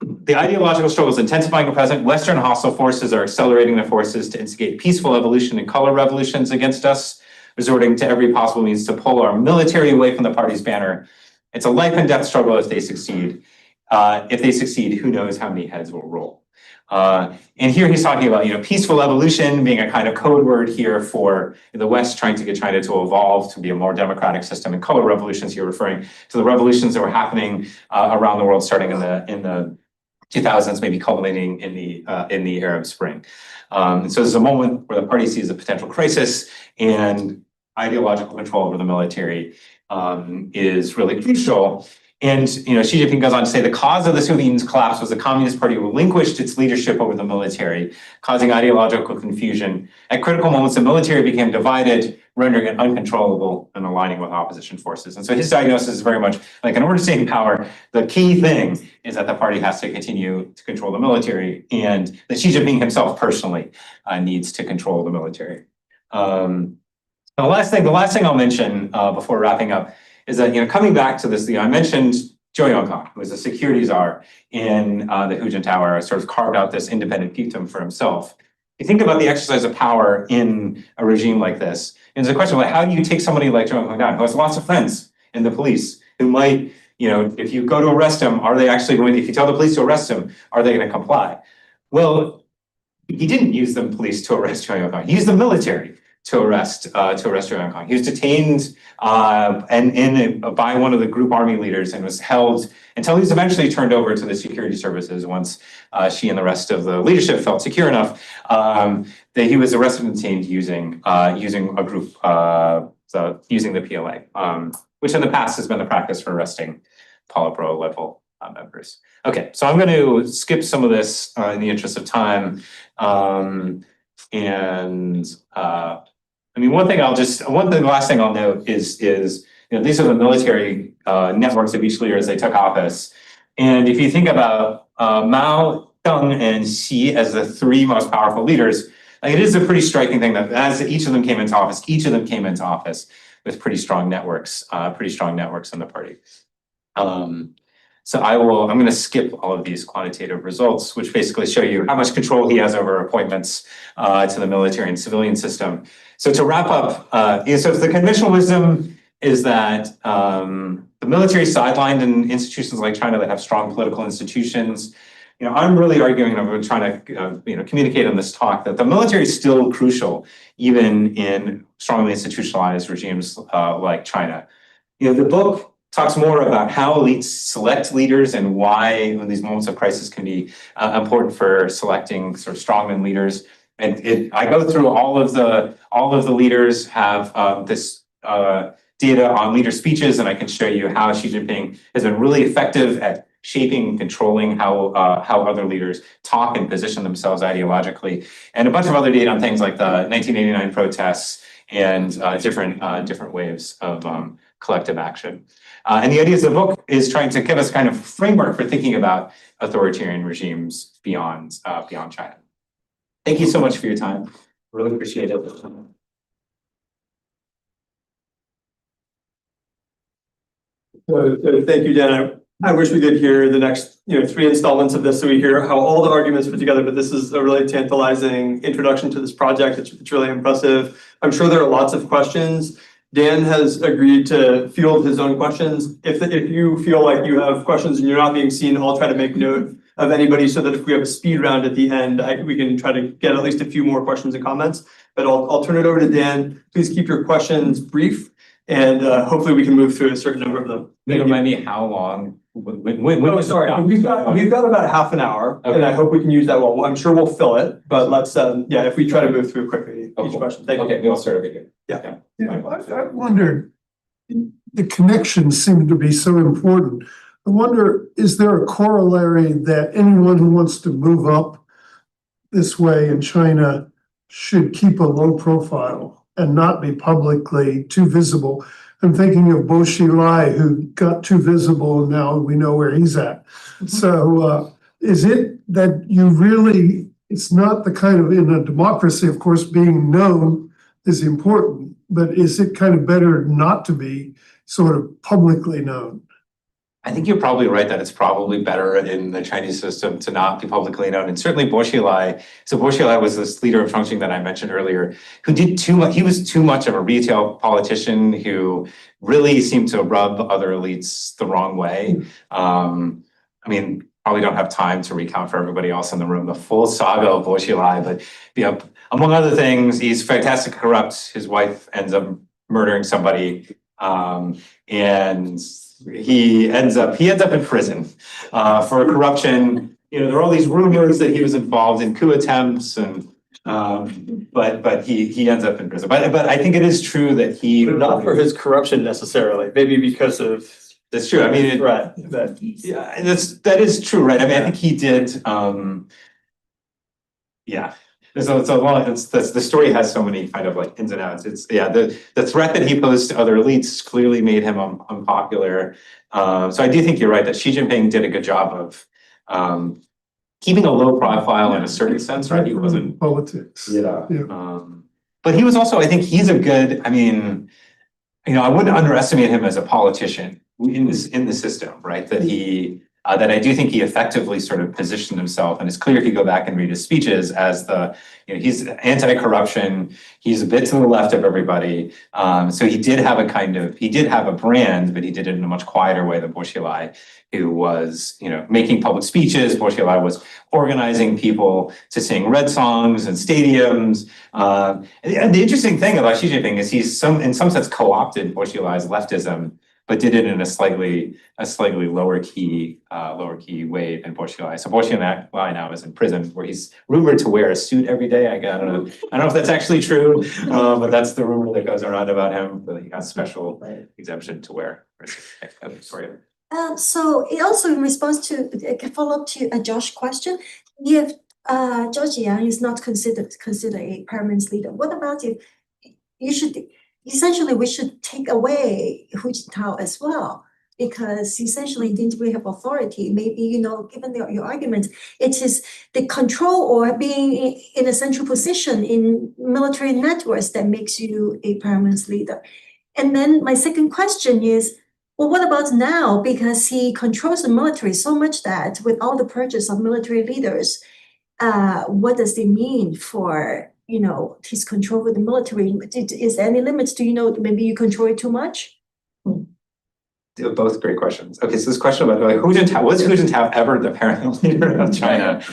The ideological struggle is intensifying at present. Western hostile forces are accelerating their forces to instigate peaceful evolution and color revolutions against us, resorting to every possible means to pull our military away from the party's banner. It's a life and death struggle if they succeed. Who knows how many heads will roll. And here he's talking about, peaceful evolution being a kind of code word here for the West trying to get China to evolve to be a more democratic system. And color revolutions, you're referring to the revolutions that were happening around the world starting in the 2000s, maybe culminating in the Arab Spring. So this is a moment where the party sees a potential crisis, and ideological control over the military is really crucial. And Xi Jinping goes on to say the cause of the Soviet Union's collapse was the Communist Party relinquished its leadership over the military, causing ideological confusion. At critical moments, the military became divided, rendering it uncontrollable and aligning with opposition forces. And so his diagnosis is very much like, in order to stay in power, the key thing is that the party has to continue to control the military, and that Xi Jinping himself personally needs to control the military. The last thing I'll mention before wrapping up is that, coming back to this, I mentioned Zhou Yongkang, who was a security czar in the Hu Jintao era, sort of carved out this independent fiefdom for himself. You think about the exercise of power in a regime like this, and it's a question of how do you take somebody like Zhou Yongkang, who has lots of friends in the police, who might, if you go to arrest him, are they actually going to, if you tell the police to arrest him, are they going to comply? Well, he didn't use the police to arrest Zhou Yongkang. He used the military to arrest Zhou Yongkang. He was detained by one of the group army leaders and was held until he was eventually turned over to the security services once Xi and the rest of the leadership felt secure enough that he was arrested and detained using a group, using the PLA, which in the past has been the practice for arresting Politburo level members. Okay, so I'm going to skip some of this in the interest of time. The last thing I'll note is these are the military networks of each leader as they took office. And if you think about Mao, Deng, and Xi as the 3 most powerful leaders, it is a pretty striking thing that as each of them came into office with pretty strong networks in the party. So I'm going to skip all of these quantitative results, which basically show you how much control he has over appointments to the military and civilian system. So to wrap up, so the conventional wisdom is that the military is sidelined in institutions like China that have strong political institutions. I'm really arguing, and I'm trying to communicate in this talk, that the military is still crucial, even in strongly institutionalized regimes like China. The book talks more about how elites select leaders and why these moments of crisis can be important for selecting sort of strongman leaders. And I go through all of the leaders have this data on leader speeches, and I can show you how Xi Jinping has been really effective at shaping and controlling how other leaders talk and position themselves ideologically, and a bunch of other data on things like the 1989 protests and different waves of collective action. And the idea is the book is trying to give us kind of framework for thinking about authoritarian regimes beyond China. Thank you so much for your time. Really appreciate it. So thank you, Dan. I wish we could hear the next 3 installments of this, so we hear how all the arguments put together, but this is a really tantalizing introduction to this project. It's really impressive. I'm sure there are lots of questions. Dan has agreed to field his own questions. If you feel like you have questions and you're not being seen, I'll try to make note of anybody so that if we have a speed round at the end, we can try to get at least a few more questions and comments. But I'll turn it over to Dan. Please keep your questions brief, and hopefully we can move through a certain number of them. Remind me how long. Sorry. We've got about half an hour, okay. And I hope we can use that well. I'm sure we'll fill it, but let's if we try to move through quickly each question. Thank you. Okay, we'll start over here. Yeah. I wondered, the connections seem to be so important. I wonder, is there a corollary that anyone who wants to move up this way in China should keep a low profile and not be publicly too visible? I'm thinking of Xi, who got too visible, and now we know where he's at. So is it that it's not the kind of, in a democracy, of course, being known is important, but is it kind of better not to be sort of publicly known? I think you're probably right that it's probably better in the Chinese system to not be publicly known. And certainly Xi. So Xi was this leader of Chongqing that I mentioned earlier, who did too much. He was too much of a retail politician who really seemed to rub other elites the wrong way. Probably don't have time to recount for everybody else in the room the full saga of Xi, but among other things, he's fantastic corrupt. His wife ends up murdering somebody, and he ends up in prison for corruption. There are all these rumors that he was involved in coup attempts, and but he ends up in prison. But I think it is true that he, but not for his corruption necessarily. Maybe because of. That's true. That is true, right? I think he did. The story has so many kind of like ins and outs. The threat that he posed to other elites clearly made him unpopular. So I do think you're right that Xi Jinping did a good job of keeping a low profile in a certain sense, right? He wasn't politics. But he was also, I think he's a good, I wouldn't underestimate him as a politician in the system, right? That I do think he effectively sort of positioned himself, and it's clear if you go back and read his speeches as he's anti-corruption, he's a bit to the left of everybody. So he did have a brand, but he did it in a much quieter way than Xi, who was, making public speeches. Xi was organizing people to sing red songs in stadiums. And the interesting thing about Xi Jinping is he's in some sense co-opted Xi's leftism, but did it in a slightly lower key way than Xi. So Xi now is in prison, where he's rumored to wear a suit every day. I don't know if that's actually true, but that's the rumor that goes around about him. That he got special exemption to wear. Sorry. So it also in response to a follow-up to Josh's question, if Zhou Ziyang is not considered a permanent leader, what about if we should take away Hu Jintao as well, because essentially didn't we have authority? Maybe, given your arguments, it is the control or being in a central position in military networks that makes you a permanent leader. And then my second question is, Well, what about now? Because he controls the military so much that with all the purges of military leaders, what does it mean for, his control with the military? Is there any limits? Do you know, maybe you control it too much? Both great questions. Okay, so this question about like Hu Jintao, was Hu Jintao ever the paramount leader of China?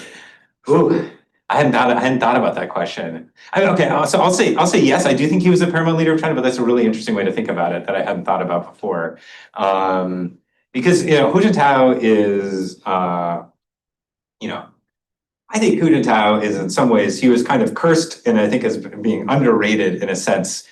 Ooh, I hadn't thought about that question. Okay, so I'll say yes. I do think he was the paramount leader of China, but that's a really interesting way to think about it that I hadn't thought about before. Because Hu Jintao is I think Hu Jintao is in some ways he was kind of cursed and I think as being underrated in a sense.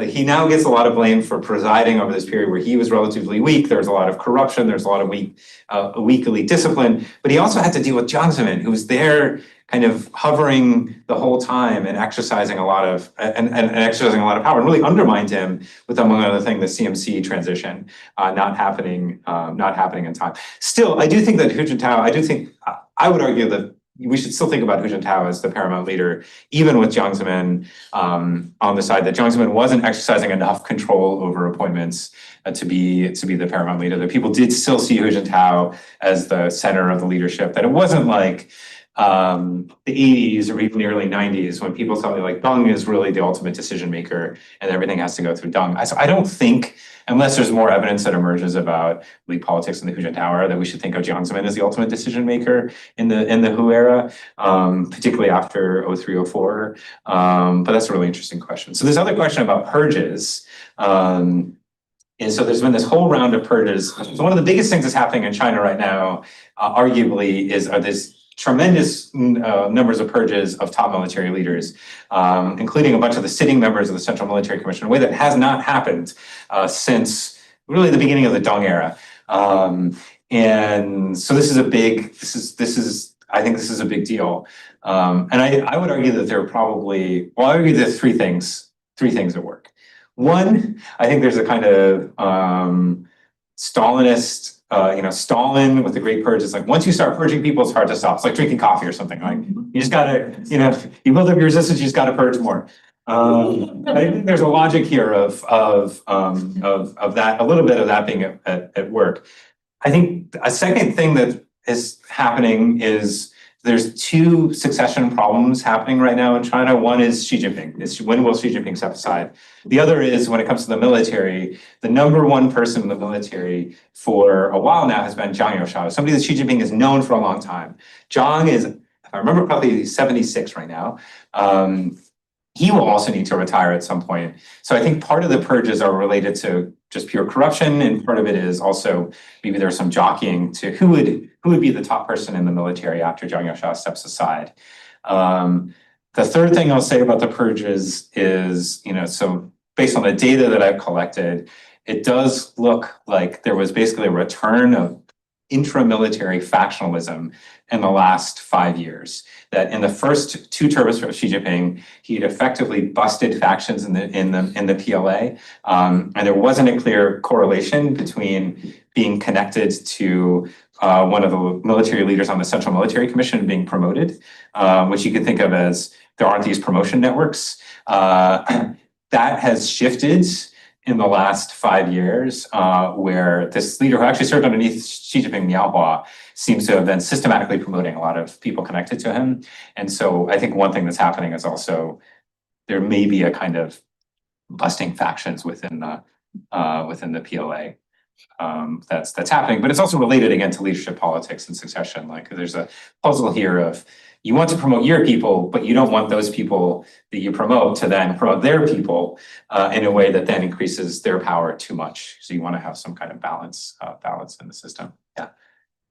He now gets a lot of blame for presiding over this period where he was relatively weak. There's a lot of corruption. There's a lot of weak elite discipline. But he also had to deal with Jiang Zemin, who was there kind of hovering the whole time and exercising a lot of power and really undermined him with, among other things, the CMC transition not happening in time. Still, I do think that Hu Jintao, I would argue that we should still think about Hu Jintao as the paramount leader, even with Jiang Zemin on the side that Jiang Zemin wasn't exercising enough control over appointments to be the paramount leader. That people did still see Hu Jintao as the center of the leadership. That it wasn't like the 80s or even the early 90s when people thought like Deng is really the ultimate decision maker and everything has to go through Deng. So I don't think, unless there's more evidence that emerges about elite politics in the Hu Jintao era, that we should think of Jiang Zemin as the ultimate decision maker in the Hu era, particularly after 03, 04. But that's a really interesting question. So this other question about purges. And so there's been this whole round of purges. So one of the biggest things that's happening in China right now, arguably, are this tremendous numbers of purges of top military leaders, including a bunch of the sitting members of the Central Military Commission, in a way that has not happened since really the beginning of the Deng era. And so this is a big, I think this is a big deal. And I would argue that there are probably, well, I argue there's three things at work. One, I think there's a kind of Stalinist, Stalin with the Great Purge is like, once you start purging people, it's hard to stop. It's like drinking coffee or something. Like you just gotta, you build up your resistance, you just gotta purge more. I think there's a logic here of that, a little bit of that being at work. I think a second thing that is happening is there's two succession problems happening right now in China. One is Xi Jinping. When will Xi Jinping step aside? The other is when it comes to the military, the number one person in the military for a while now has been Zhang Youshao, somebody that Xi Jinping has known for a long time. Zhang is, if I remember probably 76 right now. He will also need to retire at some point. So I think part of the purges are related to just pure corruption, and part of it is also maybe there's some jockeying to who would be the top person in the military after Zhang Youshao steps aside. The third thing I'll say about the purges is, so based on the data that I've collected, it does look like there was basically a return of intramilitary factionalism in the last 5 years. That in the first two terms of Xi Jinping, he had effectively busted factions in the PLA, and there wasn't a clear correlation between being connected to one of the military leaders on the Central Military Commission being promoted, which you could think of as there aren't these promotion networks. That has shifted in the last 5 years, where this leader who actually served underneath Xi Jinping, Miao seems to have been systematically promoting a lot of people connected to him. And so I think one thing that's happening is also there may be a kind of busting factions within the PLA that's happening, but it's also related again to leadership politics and succession. Like there's a puzzle here of you want to promote your people, but you don't want those people that you promote to then promote their people in a way that then increases their power too much. So you want to have some kind of balance in the system. Yeah.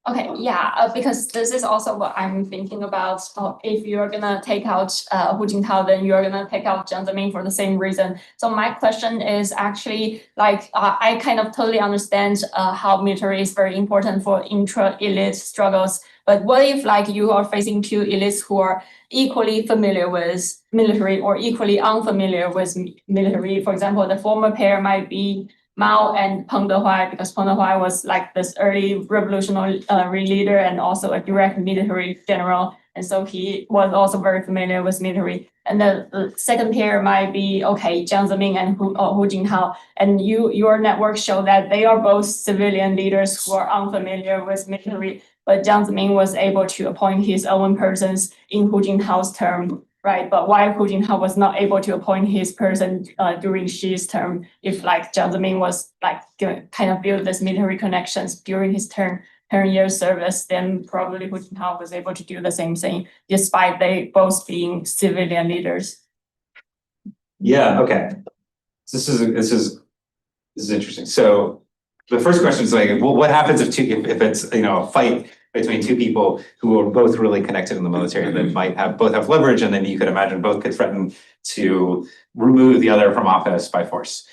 Okay, yeah, because this is also what I'm thinking about. If you're gonna take out Hu Jintao, then you're gonna take out Jiang Zemin for the same reason. So my question is actually like I kind of totally understand how military is very important for intra-elite struggles. But what if like you are facing two elites who are equally familiar with military or equally unfamiliar with military? For example, the former pair might be Mao and Peng Dehuai, because Peng Dehuai was like this early revolutionary leader and also a direct military general. And so he was also very familiar with military. And the second pair might be, okay, Jiang Zemin and Hu Jintao. And your network show that they are both civilian leaders who are unfamiliar with military. But Jiang Zemin was able to appoint his own persons in Hu Jintao's term, right? But why Hu Jintao was not able to appoint his person during Xi's term, if like Jiang Zemin was like kind of build this military connections during his 10-year service, then probably Hu Jintao was able to do the same thing, despite they both being civilian leaders. Yeah, okay. This is interesting. So the first question is like, well, what happens if it's a fight between two people who are both really connected in the military that might both have leverage, and then you could imagine both could threaten to remove the other from office by force.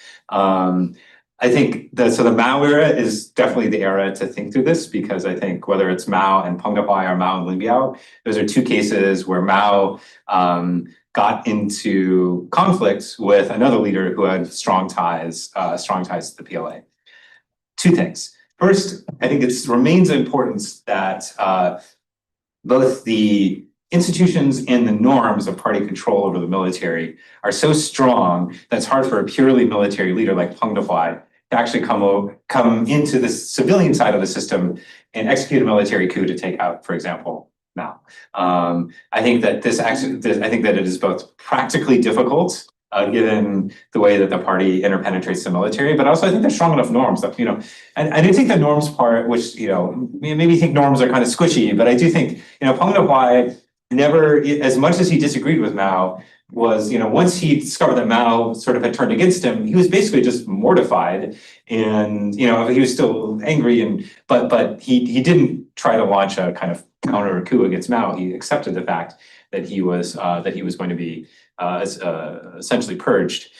I think the Mao era is definitely the era to think through this, because I think whether it's Mao and Peng Dehuai or Mao and Lin Biao, those are two cases where Mao got into conflict with another leader who had strong ties to the PLA. Two things. First, I think it remains important that both the institutions and the norms of party control over the military are so strong that it's hard for a purely military leader like Peng Dehuai to actually come into the civilian side of the system and execute a military coup to take out, for example, Mao. I think that it is both practically difficult, given the way that the party interpenetrates the military, but also I think there's strong enough norms that, and I do think the norms part, which, maybe think norms are kind of squishy, but I do think, Peng Dehuai never, as much as he disagreed with Mao, was, once he discovered that Mao sort of had turned against him, he was basically just mortified, and, he was still angry, but he didn't try to launch a kind of counter coup against Mao. He accepted the fact that he was going to be essentially purged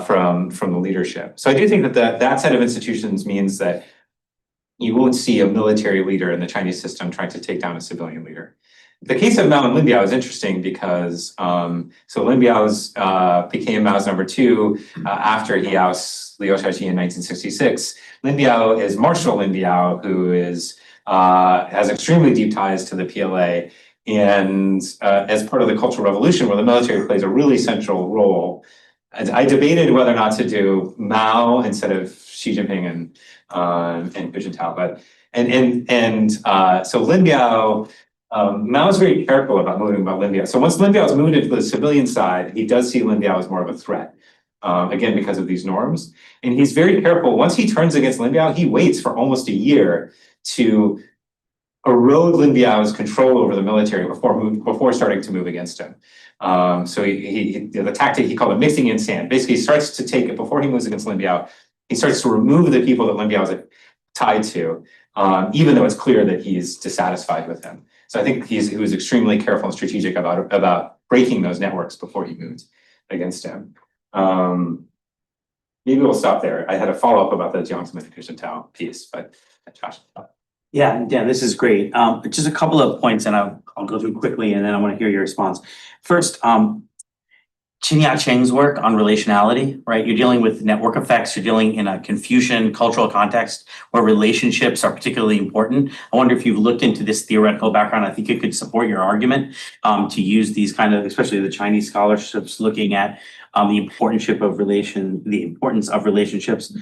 from the leadership. So I do think that set of institutions means that you won't see a military leader in the Chinese system trying to take down a civilian leader. The case of Mao and Lin Biao is interesting because so Lin Biao became Mao's number two after he ousts Liu Shaoqi in 1966. Lin Biao is Marshal Lin Biao, who has extremely deep ties to the PLA. And as part of the Cultural Revolution, where the military plays a really central role, I debated whether or not to do Mao instead of Xi Jinping and Hu Jintao. So Lin Biao, Mao is very careful about moving about Lin Biao. So once Lin Biao is moved into the civilian side, he does see Lin Biao as more of a threat, again, because of these norms. And he's very careful. Once he turns against Lin Biao, he waits for almost a year to erode Lin Biao's control over the military before starting to move against him. So the tactic he called it mixing in sand. Basically, he starts to take it before he moves against Lin Biao. He starts to remove the people that Lin Biao is tied to, even though it's clear that he's dissatisfied with him. So I think he was extremely careful and strategic about breaking those networks before he moved against him. Maybe we'll stop there. I had a follow-up about the Jiang Zemin and Hu Jintao piece, but Josh. Yeah, Dan, this is great. Just a couple of points, and I'll go through quickly, and then I want to hear your response. First, Qin Cheng's work on relationality, right? You're dealing with network effects. You're dealing in a Confucian cultural context where relationships are particularly important. I wonder if you've looked into this theoretical background. I think it could support your argument to use these kind of, especially the Chinese scholarships, looking at the importance of relationships.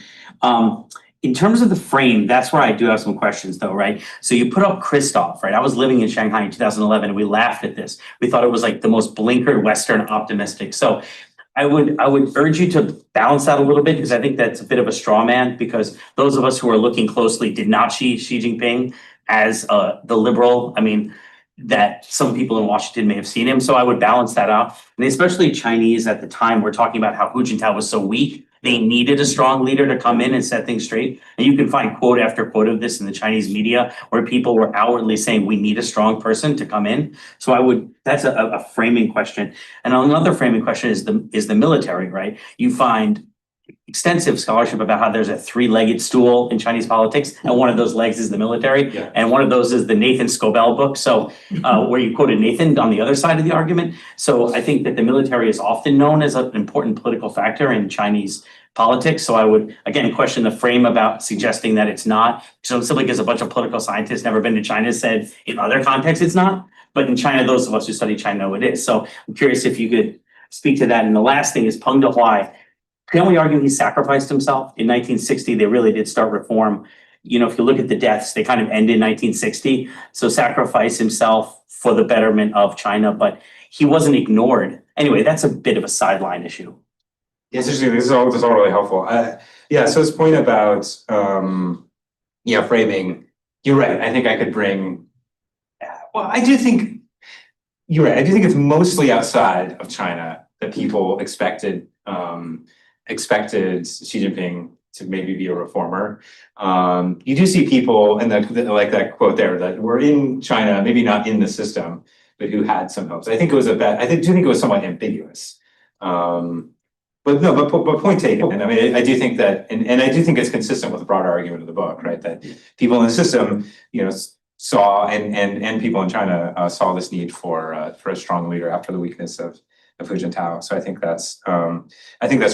In terms of the frame, that's where I do have some questions though, right? So you put up Christoph, right? I was living in Shanghai in 2011 and we laughed at this. We thought it was like the most blinkered Western optimistic. So I would urge you to balance that a little bit, because I think that's a bit of a straw man, because those of us who are looking closely did not see Xi Jinping as the liberal. I mean, that some people in Washington may have seen him. So I would balance that out. And especially Chinese at the time, we're talking about how Hu Jintao was so weak. They needed a strong leader to come in and set things straight. And you can find quote after quote of this in the Chinese media where people were outwardly saying, we need a strong person to come in. So that's a framing question. And another framing question is the military, right? You find extensive scholarship about how there's a three-legged stool in Chinese politics, and one of those legs is the military, Yeah. and one of those is the Nathan Scobell book. So, where you quoted Nathan on the other side of the argument. So I think that the military is often known as an important political factor in Chinese politics. So I would again question the frame about suggesting that it's not. So simply because a bunch of political scientists never been to China said in other contexts it's not. But in China, those of us who study China know it is. So I'm curious if you could speak to that. And the last thing is Peng Dehuai. Can we argue he sacrificed himself? In 1960, they really did start reform. You know, if you look at the deaths, they kind of end in 1960. So sacrifice himself for the betterment of China, but he wasn't ignored. Anyway, that's a bit of a sideline issue. Yeah, it's interesting. This is all really helpful. Yeah, so his point about framing, you're right. I think I could bring. Well, I do think you're right. I do think it's mostly outside of China that people expected Xi Jinping to maybe be a reformer. You do see people, and like that quote there, that were in China, maybe not in the system, but who had some hopes. I think it was do think it was somewhat ambiguous. But point taken. And I mean, I do think that, and I do think it's consistent with the broader argument of the book, right? That people in the system, saw and people in China saw this need for a strong leader after the weakness of Hu Jintao. So I think that's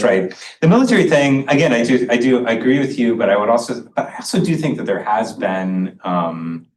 right. The military thing, again, I agree with you, but I also do think that there has been, and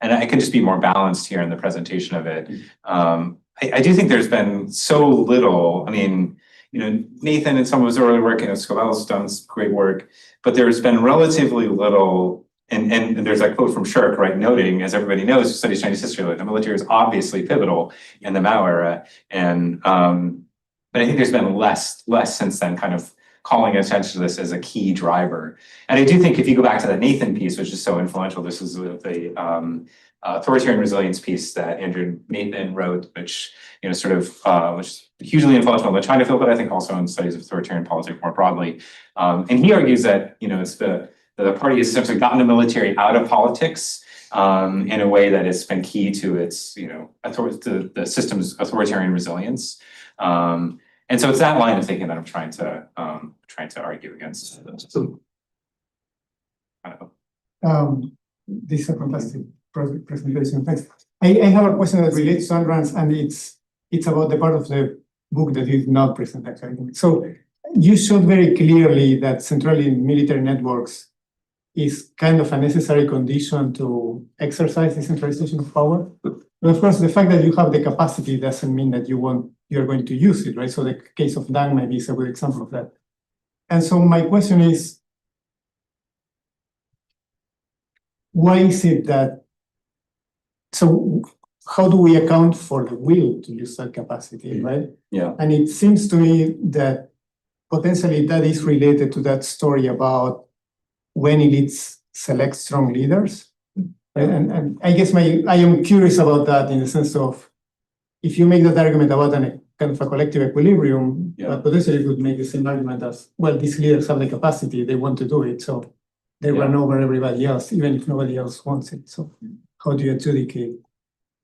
I can just be more balanced here in the presentation of it. I do think there's been so little. I mean, Nathan and some of his early work, Scobell's done great work, but there's been relatively little. And there's that quote from Shirk, right, noting, as everybody knows who studies Chinese history, like the military is obviously pivotal in the Mao era. And but I think there's been less since then, kind of calling attention to this as a key driver. And I do think if you go back to that Nathan piece, which is so influential, this is the authoritarian resilience piece that Andrew Nathan wrote, which which is hugely influential in the China field, but I think also in studies of authoritarian politics more broadly. And he argues that it's the party has essentially gotten the military out of politics in a way that has been key to its, the system's authoritarian resilience. And so it's that line of thinking that I'm trying to argue against. This is a fantastic presentation. Thanks. I have a question that relates to Andran's, and it's about the part of the book that you did not present actually. So you showed very clearly that centrally military networks is kind of a necessary condition to exercise decentralization of power. But of course, the fact that you have the capacity doesn't mean that you're going to use it, right? So the case of Deng maybe is a good example of that. And so my question is, why is it that, so how do we account for the will to use that capacity, right? Yeah. And it seems to me that potentially that is related to that story about when elites select strong leaders. Right? And I guess I am curious about that in the sense of, if you make that argument about kind of a collective equilibrium, potentially you could make the same argument as, well, these leaders have the capacity, they want to do it, so they run over everybody else, even if nobody else wants it. So how do you adjudicate?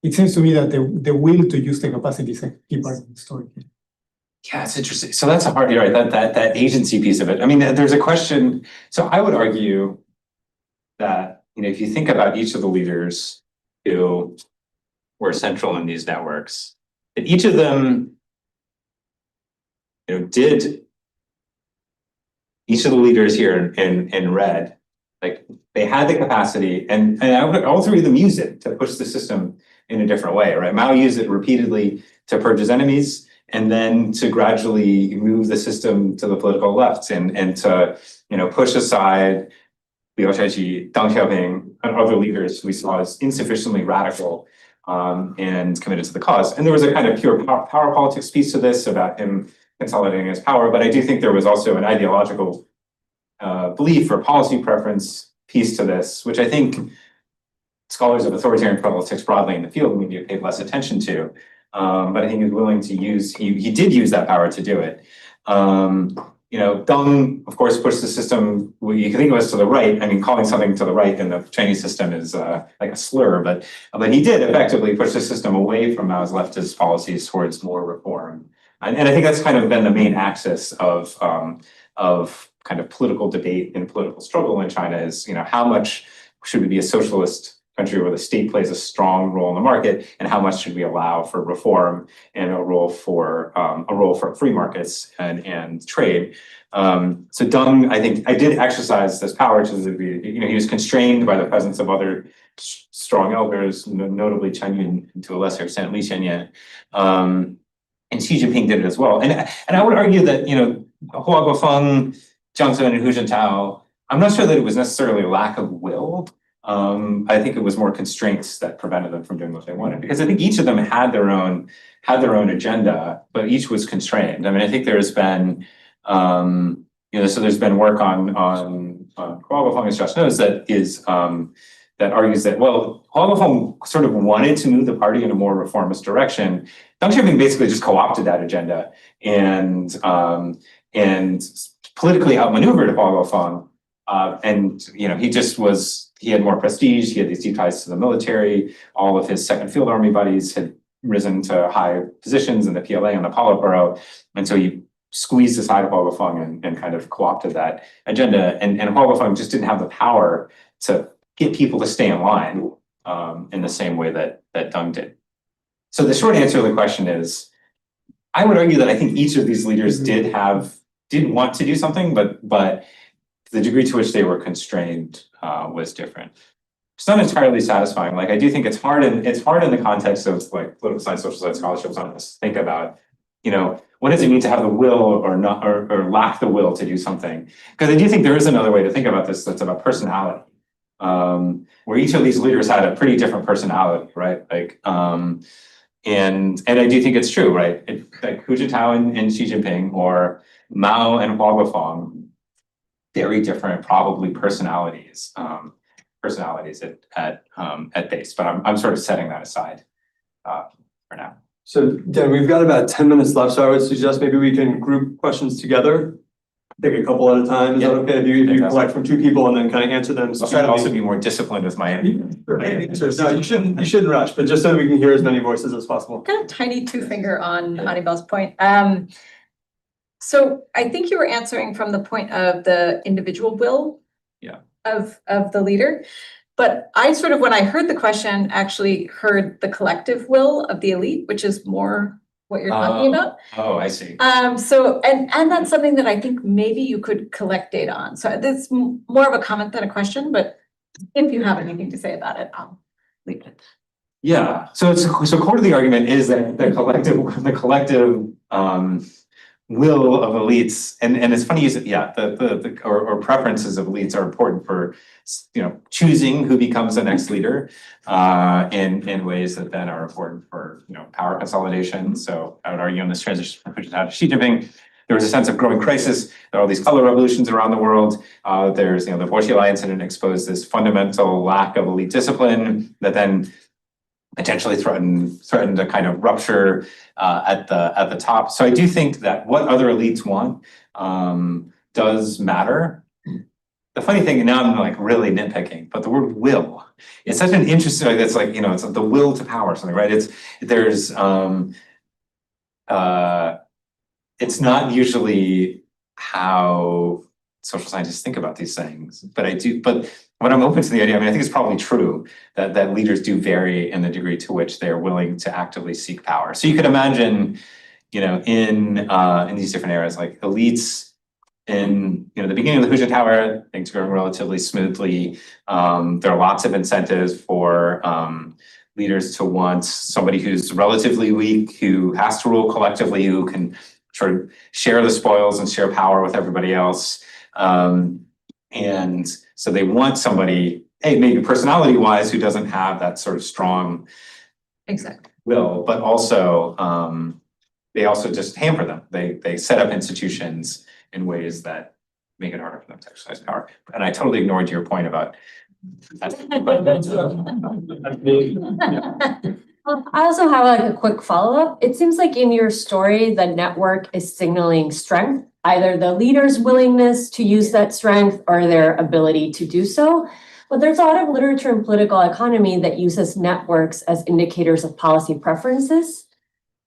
It seems to me that the will to use the capacity is a key part of the story. Yeah, it's interesting. So that's a hard, you're right, that agency piece of it. I mean, there's a question. So I would argue that, if you think about each of the leaders who were central in these networks, that each of them, did, each of the leaders here in red, like they had the capacity, and I would also read them use it to push the system in a different way, right? Mao used it repeatedly to purge his enemies, and then to gradually move the system to the political left and to push aside Liu Shaoqi, Deng Xiaoping, and other leaders we saw as insufficiently radical and committed to the cause. And there was a kind of pure power politics piece to this about him consolidating his power, but I do think there was also an ideological belief or policy preference piece to this, which I think scholars of authoritarian politics broadly in the field maybe paid less attention to. But I think he's willing to use, he did use that power to do it. Deng, of course, pushed the system, you can think of us to the right. I mean, calling something to the right in the Chinese system is like a slur, but he did effectively push the system away from Mao's leftist policies towards more reform. And I think that's kind of been the main axis of of kind of political debate and political struggle in China is, how much should we be a socialist country where the state plays a strong role in the market, and how much should we allow for reform and a role for free markets and trade. So Deng, I think, I did exercise this power to the degree, he was constrained by the presence of other strong elders, notably Chen Yun, and to a lesser extent Li Qianyan. And Xi Jinping did it as well. And I would argue that, Hua Guofeng, Jiang Zemin, and Hu Jintao, I'm not sure that it was necessarily a lack of will. I think it was more constraints that prevented them from doing what they wanted, because I think each of them had their own agenda, but each was constrained. I mean, I think there's been, so there's been work on Hua Guofeng, as Josh knows, that argues that, well, Hua Guofeng sort of wanted to move the party in a more reformist direction. Deng Xiaoping basically just co-opted that agenda and politically outmaneuvered Hua Guofeng. He had more prestige, he had these deep ties to the military, all of his Second Field Army buddies had risen to high positions in the PLA and the Politburo, and so he squeezed aside Hua Guofeng and kind of co-opted that agenda, and Hua Guofeng just didn't have the power to get people to stay in line in the same way that Deng did. So the short answer to the question is, I would argue that I think each of these leaders did want to do something, but the degree to which they were constrained was different. It's not entirely satisfying. Like, I do think it's hard in the context of like political science, social science scholarships on this. Think about, what does it mean to have the will or not, or lack the will to do something? Because I do think there is another way to think about this that's about personality, where each of these leaders had a pretty different personality, right? Like, and I do think it's true, right? Like Hu Jintao and Xi Jinping, or Mao and Hua Guofeng, very different, probably personalities at base. But I'm sort of setting that aside for now. So Dan, we've got about 10 minutes left, so I would suggest maybe we can group questions together. Take a couple at a time. Is that okay? If you collect from two people and then kind of answer them. I'll try to also be more disciplined with my answers. No, you shouldn't rush, but just so we can hear as many voices as possible. Kind of tiny two finger on Hannibal's point. So I think you were answering from the point of the individual will of the leader. But I sort of, when I heard the question, actually heard the collective will of the elite, which is more what you're talking about. Oh, I see. So, and that's something that I think maybe you could collect data on. So that's more of a comment than a question, but if you have anything to say about it, I'll leave it. Yeah. So core to the argument is that the collective will of elites, and it's funny you said, the preferences of elites are important for choosing who becomes the next leader in ways that then are important for power consolidation. So I would argue in this transition from Hu Jintao to Xi Jinping, there was a sense of growing crisis. There are all these color revolutions around the world. There's the Bourchier incident exposed this fundamental lack of elite discipline that then potentially threatened to kind of rupture at the top. So I do think that what other elites want does matter. The funny thing, and now I'm like really nitpicking, but the word will, it's such an interesting, it's like, it's like the will to power or something, right? It's not usually how social scientists think about these things, but when I'm open to the idea, I think it's probably true that leaders do vary in the degree to which they're willing to actively seek power. So you could imagine, in these different areas, like elites in the beginning of the Hu Jintao era, things are going relatively smoothly. There are lots of incentives for leaders to want somebody who's relatively weak, who has to rule collectively, who can sort of share the spoils and share power with everybody else. And so they want somebody, maybe personality-wise, who doesn't have that sort of strong will, but also they also just hamper them. They set up institutions in ways that make it harder for them to exercise power. And I totally ignored your point about that. I also have like a quick follow-up. It seems like in your story, the network is signaling strength, either the leader's willingness to use that strength or their ability to do so. But there's a lot of literature in political economy that uses networks as indicators of policy preferences.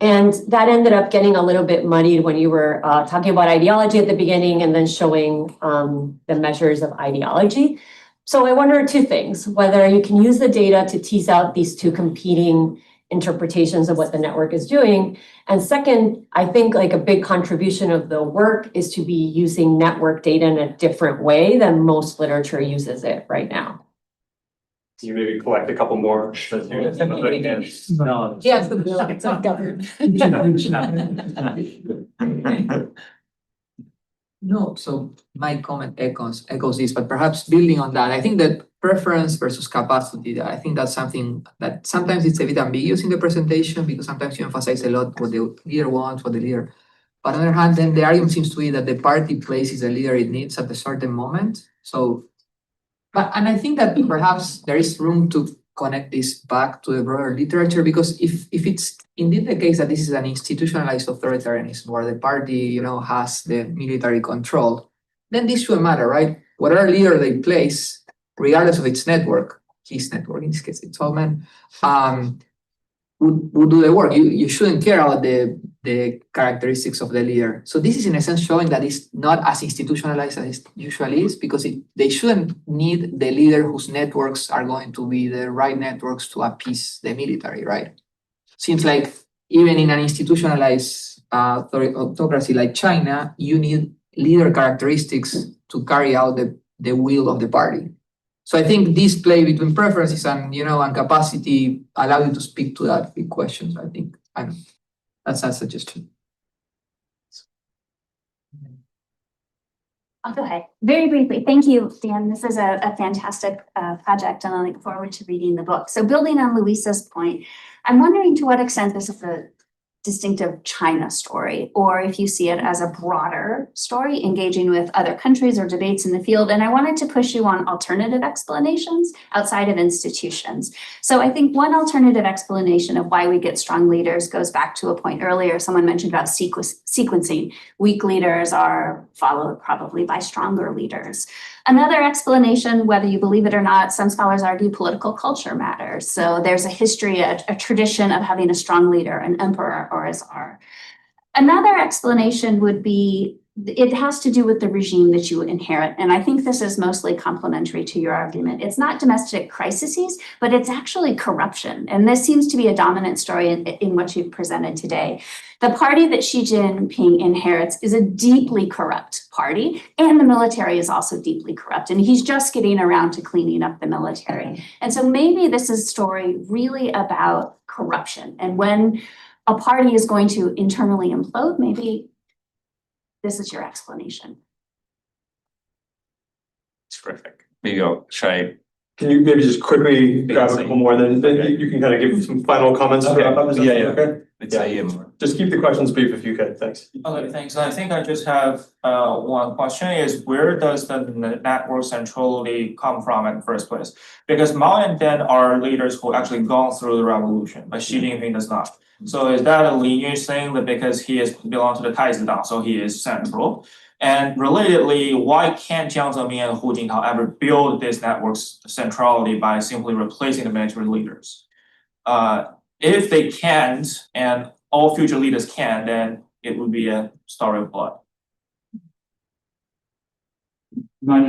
And that ended up getting a little bit muddied when you were talking about ideology at the beginning and then showing the measures of ideology. So I wonder two things, whether you can use the data to tease out these two competing interpretations of what the network is doing. And second, I think like a big contribution of the work is to be using network data in a different way than most literature uses it right now. Can you maybe collect a couple more? No. Yes, it's ungoverned. No, so my comment echoes this, but perhaps building on that, I think that preference versus capacity, I think that's something that sometimes it's a bit ambiguous in the presentation because sometimes you emphasize a lot what the leader wants, what the leader. But on the other hand, then the argument seems to be that the party places the leader it needs at a certain moment. And I think that perhaps there is room to connect this back to the broader literature, because if it's indeed the case that this is an institutionalized authoritarianism where the party, has the military control, then this shouldn't matter, right? Whatever leader they place, regardless of its network, his network, in this case, it's Strongmen, would do the work. You shouldn't care about the characteristics of the leader. So this is in a sense showing that it's not as institutionalized as it usually is, because they shouldn't need the leader whose networks are going to be the right networks to appease the military, right? Seems like even in an institutionalized autocracy like China, you need leader characteristics to carry out the will of the party. So I think this play between preferences and capacity allow you to speak to that big questions, I think. And that's a suggestion. I'll go ahead. Very briefly, thank you, Dan. This is a fantastic project, and I look forward to reading the book. So building on Luisa's point, I'm wondering to what extent this is a distinctive China story, or if you see it as a broader story engaging with other countries or debates in the field. And I wanted to push you on alternative explanations outside of institutions. So I think one alternative explanation of why we get strong leaders goes back to a point earlier. Someone mentioned about sequencing. Weak leaders are followed probably by stronger leaders. Another explanation, whether you believe it or not, some scholars argue political culture matters. So there's a history, a tradition of having a strong leader, an emperor or a czar. Another explanation would be it has to do with the regime that you inherit. And I think this is mostly complementary to your argument. It's not domestic crises, but it's actually corruption. And this seems to be a dominant story in what you've presented today. The party that Xi Jinping inherits is a deeply corrupt party, and the military is also deeply corrupt. And he's just getting around to cleaning up the military. And so maybe this is a story really about corruption. And when a party is going to internally implode, maybe this is your explanation. Terrific. Maybe I'll try. Can you maybe just quickly grab a couple more, and then you can kind of give some final comments? Okay. Yeah. Okay. It's Just keep the questions brief if you could. Thanks. Okay, thanks. I think I just have one question is where does the network centrality come from in the first place? Because Mao and Deng are leaders who actually gone through the revolution, but Xi Jinping does not. So is that a lineage thing that because he is belong to the Taizidang, so he is central? And relatedly, why can't Jiang Zemin and Hu Jintao ever build this network's centrality by simply replacing the military leaders? If they can't, and all future leaders can, then it would be a story of blood. My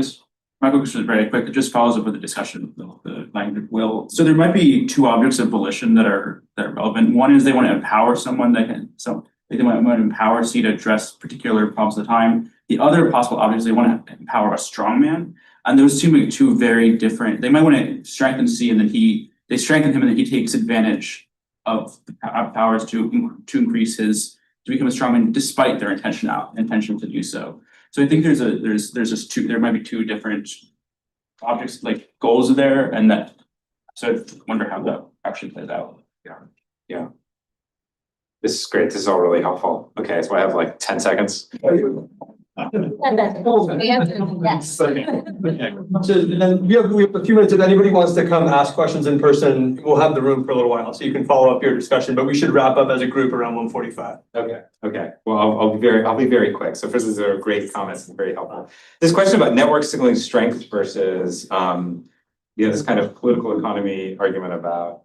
question is very quick. It just follows up with the discussion of the language will. So there might be two objects of volition that are relevant. One is they want to empower someone that can. So they want to empower C to address particular problems at the time. The other possible object is they want to empower a strongman, and those two make two very different. They might want to strengthen C, and then they strengthen him, and then he takes advantage of the powers to increase to become a strongman despite their intention to do so. So I think there's just there might be two different objects like goals there, and that. So I wonder how that actually plays out. Yeah. This is great. This is all really helpful. Okay, so I have like 10 seconds. Yes. So then we have a few minutes. If anybody wants to come ask questions in person, we'll have the room for a little while, so you can follow up your discussion. But we should wrap up as a group around 1:45. Okay. Well, I'll be very quick. So first, these are great comments and very helpful. This question about network signaling strength versus this kind of political economy argument about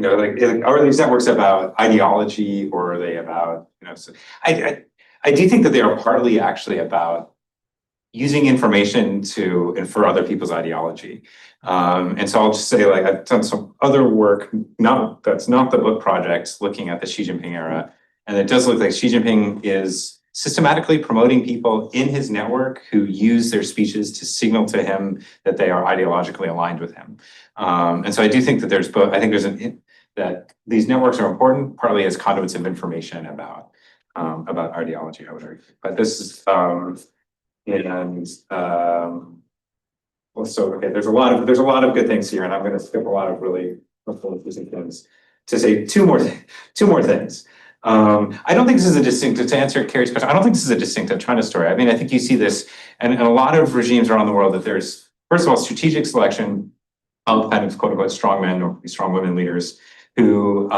are these networks about ideology or are they about, so I do think that they are partly actually about using information to infer other people's ideology. And so I'll just say, like, I've done some other work, that's not the book project, looking at the Xi Jinping era. And it does look like Xi Jinping is systematically promoting people in his network who use their speeches to signal to him that they are ideologically aligned with him. And so I do think that there's both, I think that these networks are important, partly as conduits of information about ideology, I would argue. But this is, okay, there's a lot of good things here, and I'm going to skip a lot of really interesting things to say two more things. I don't think this is a distinctive, to answer Carrie's question, I don't think this is a distinctive China story. I mean, I think you see this in a lot of regimes around the world, that there's, first of all, strategic selection of kind of quote unquote strongmen or strong women leaders who,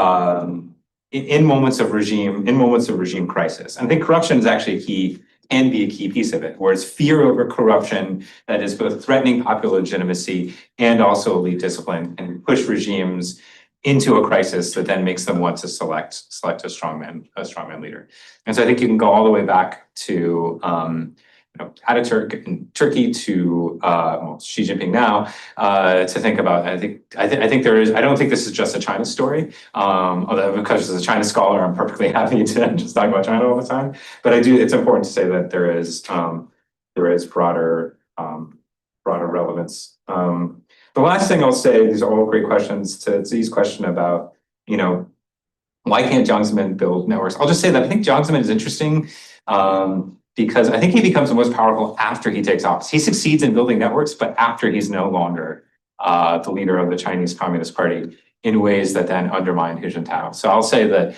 in moments of regime crisis. I think corruption is actually can be a key piece of it, where it's fear over corruption that is both threatening popular legitimacy and also elite discipline, and push regimes into a crisis that then makes them want to select a strongman leader. And so I think you can go all the way back to Ataturk in Turkey to Xi Jinping now to think about. I think there is. I don't think this is just a China story. Although, because as a China scholar, I'm perfectly happy to just talk about China all the time. But I do. It's important to say that there is broader relevance. The last thing I'll say, these are all great questions. To Zi's question about, why can't Jiang Zemin build networks? I'll just say that I think Jiang Zemin is interesting. Because I think he becomes the most powerful after he takes office. He succeeds in building networks, but after he's no longer the leader of the Chinese Communist Party, in ways that then undermine Hu Jintao. So I'll say that,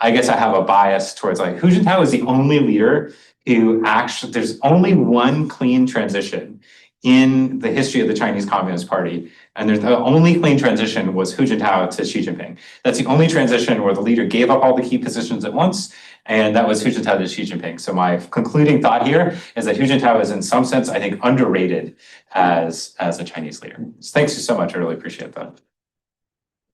I guess I have a bias towards, like, Hu Jintao is the only leader who actually, there's only one clean transition in the history of the Chinese Communist Party. And the only clean transition was Hu Jintao to Xi Jinping. That's the only transition where the leader gave up all the key positions at once. And that was Hu Jintao to Xi Jinping. So my concluding thought here is that Hu Jintao is, in some sense, I think, underrated as a Chinese leader. So thanks so much. I really appreciate that.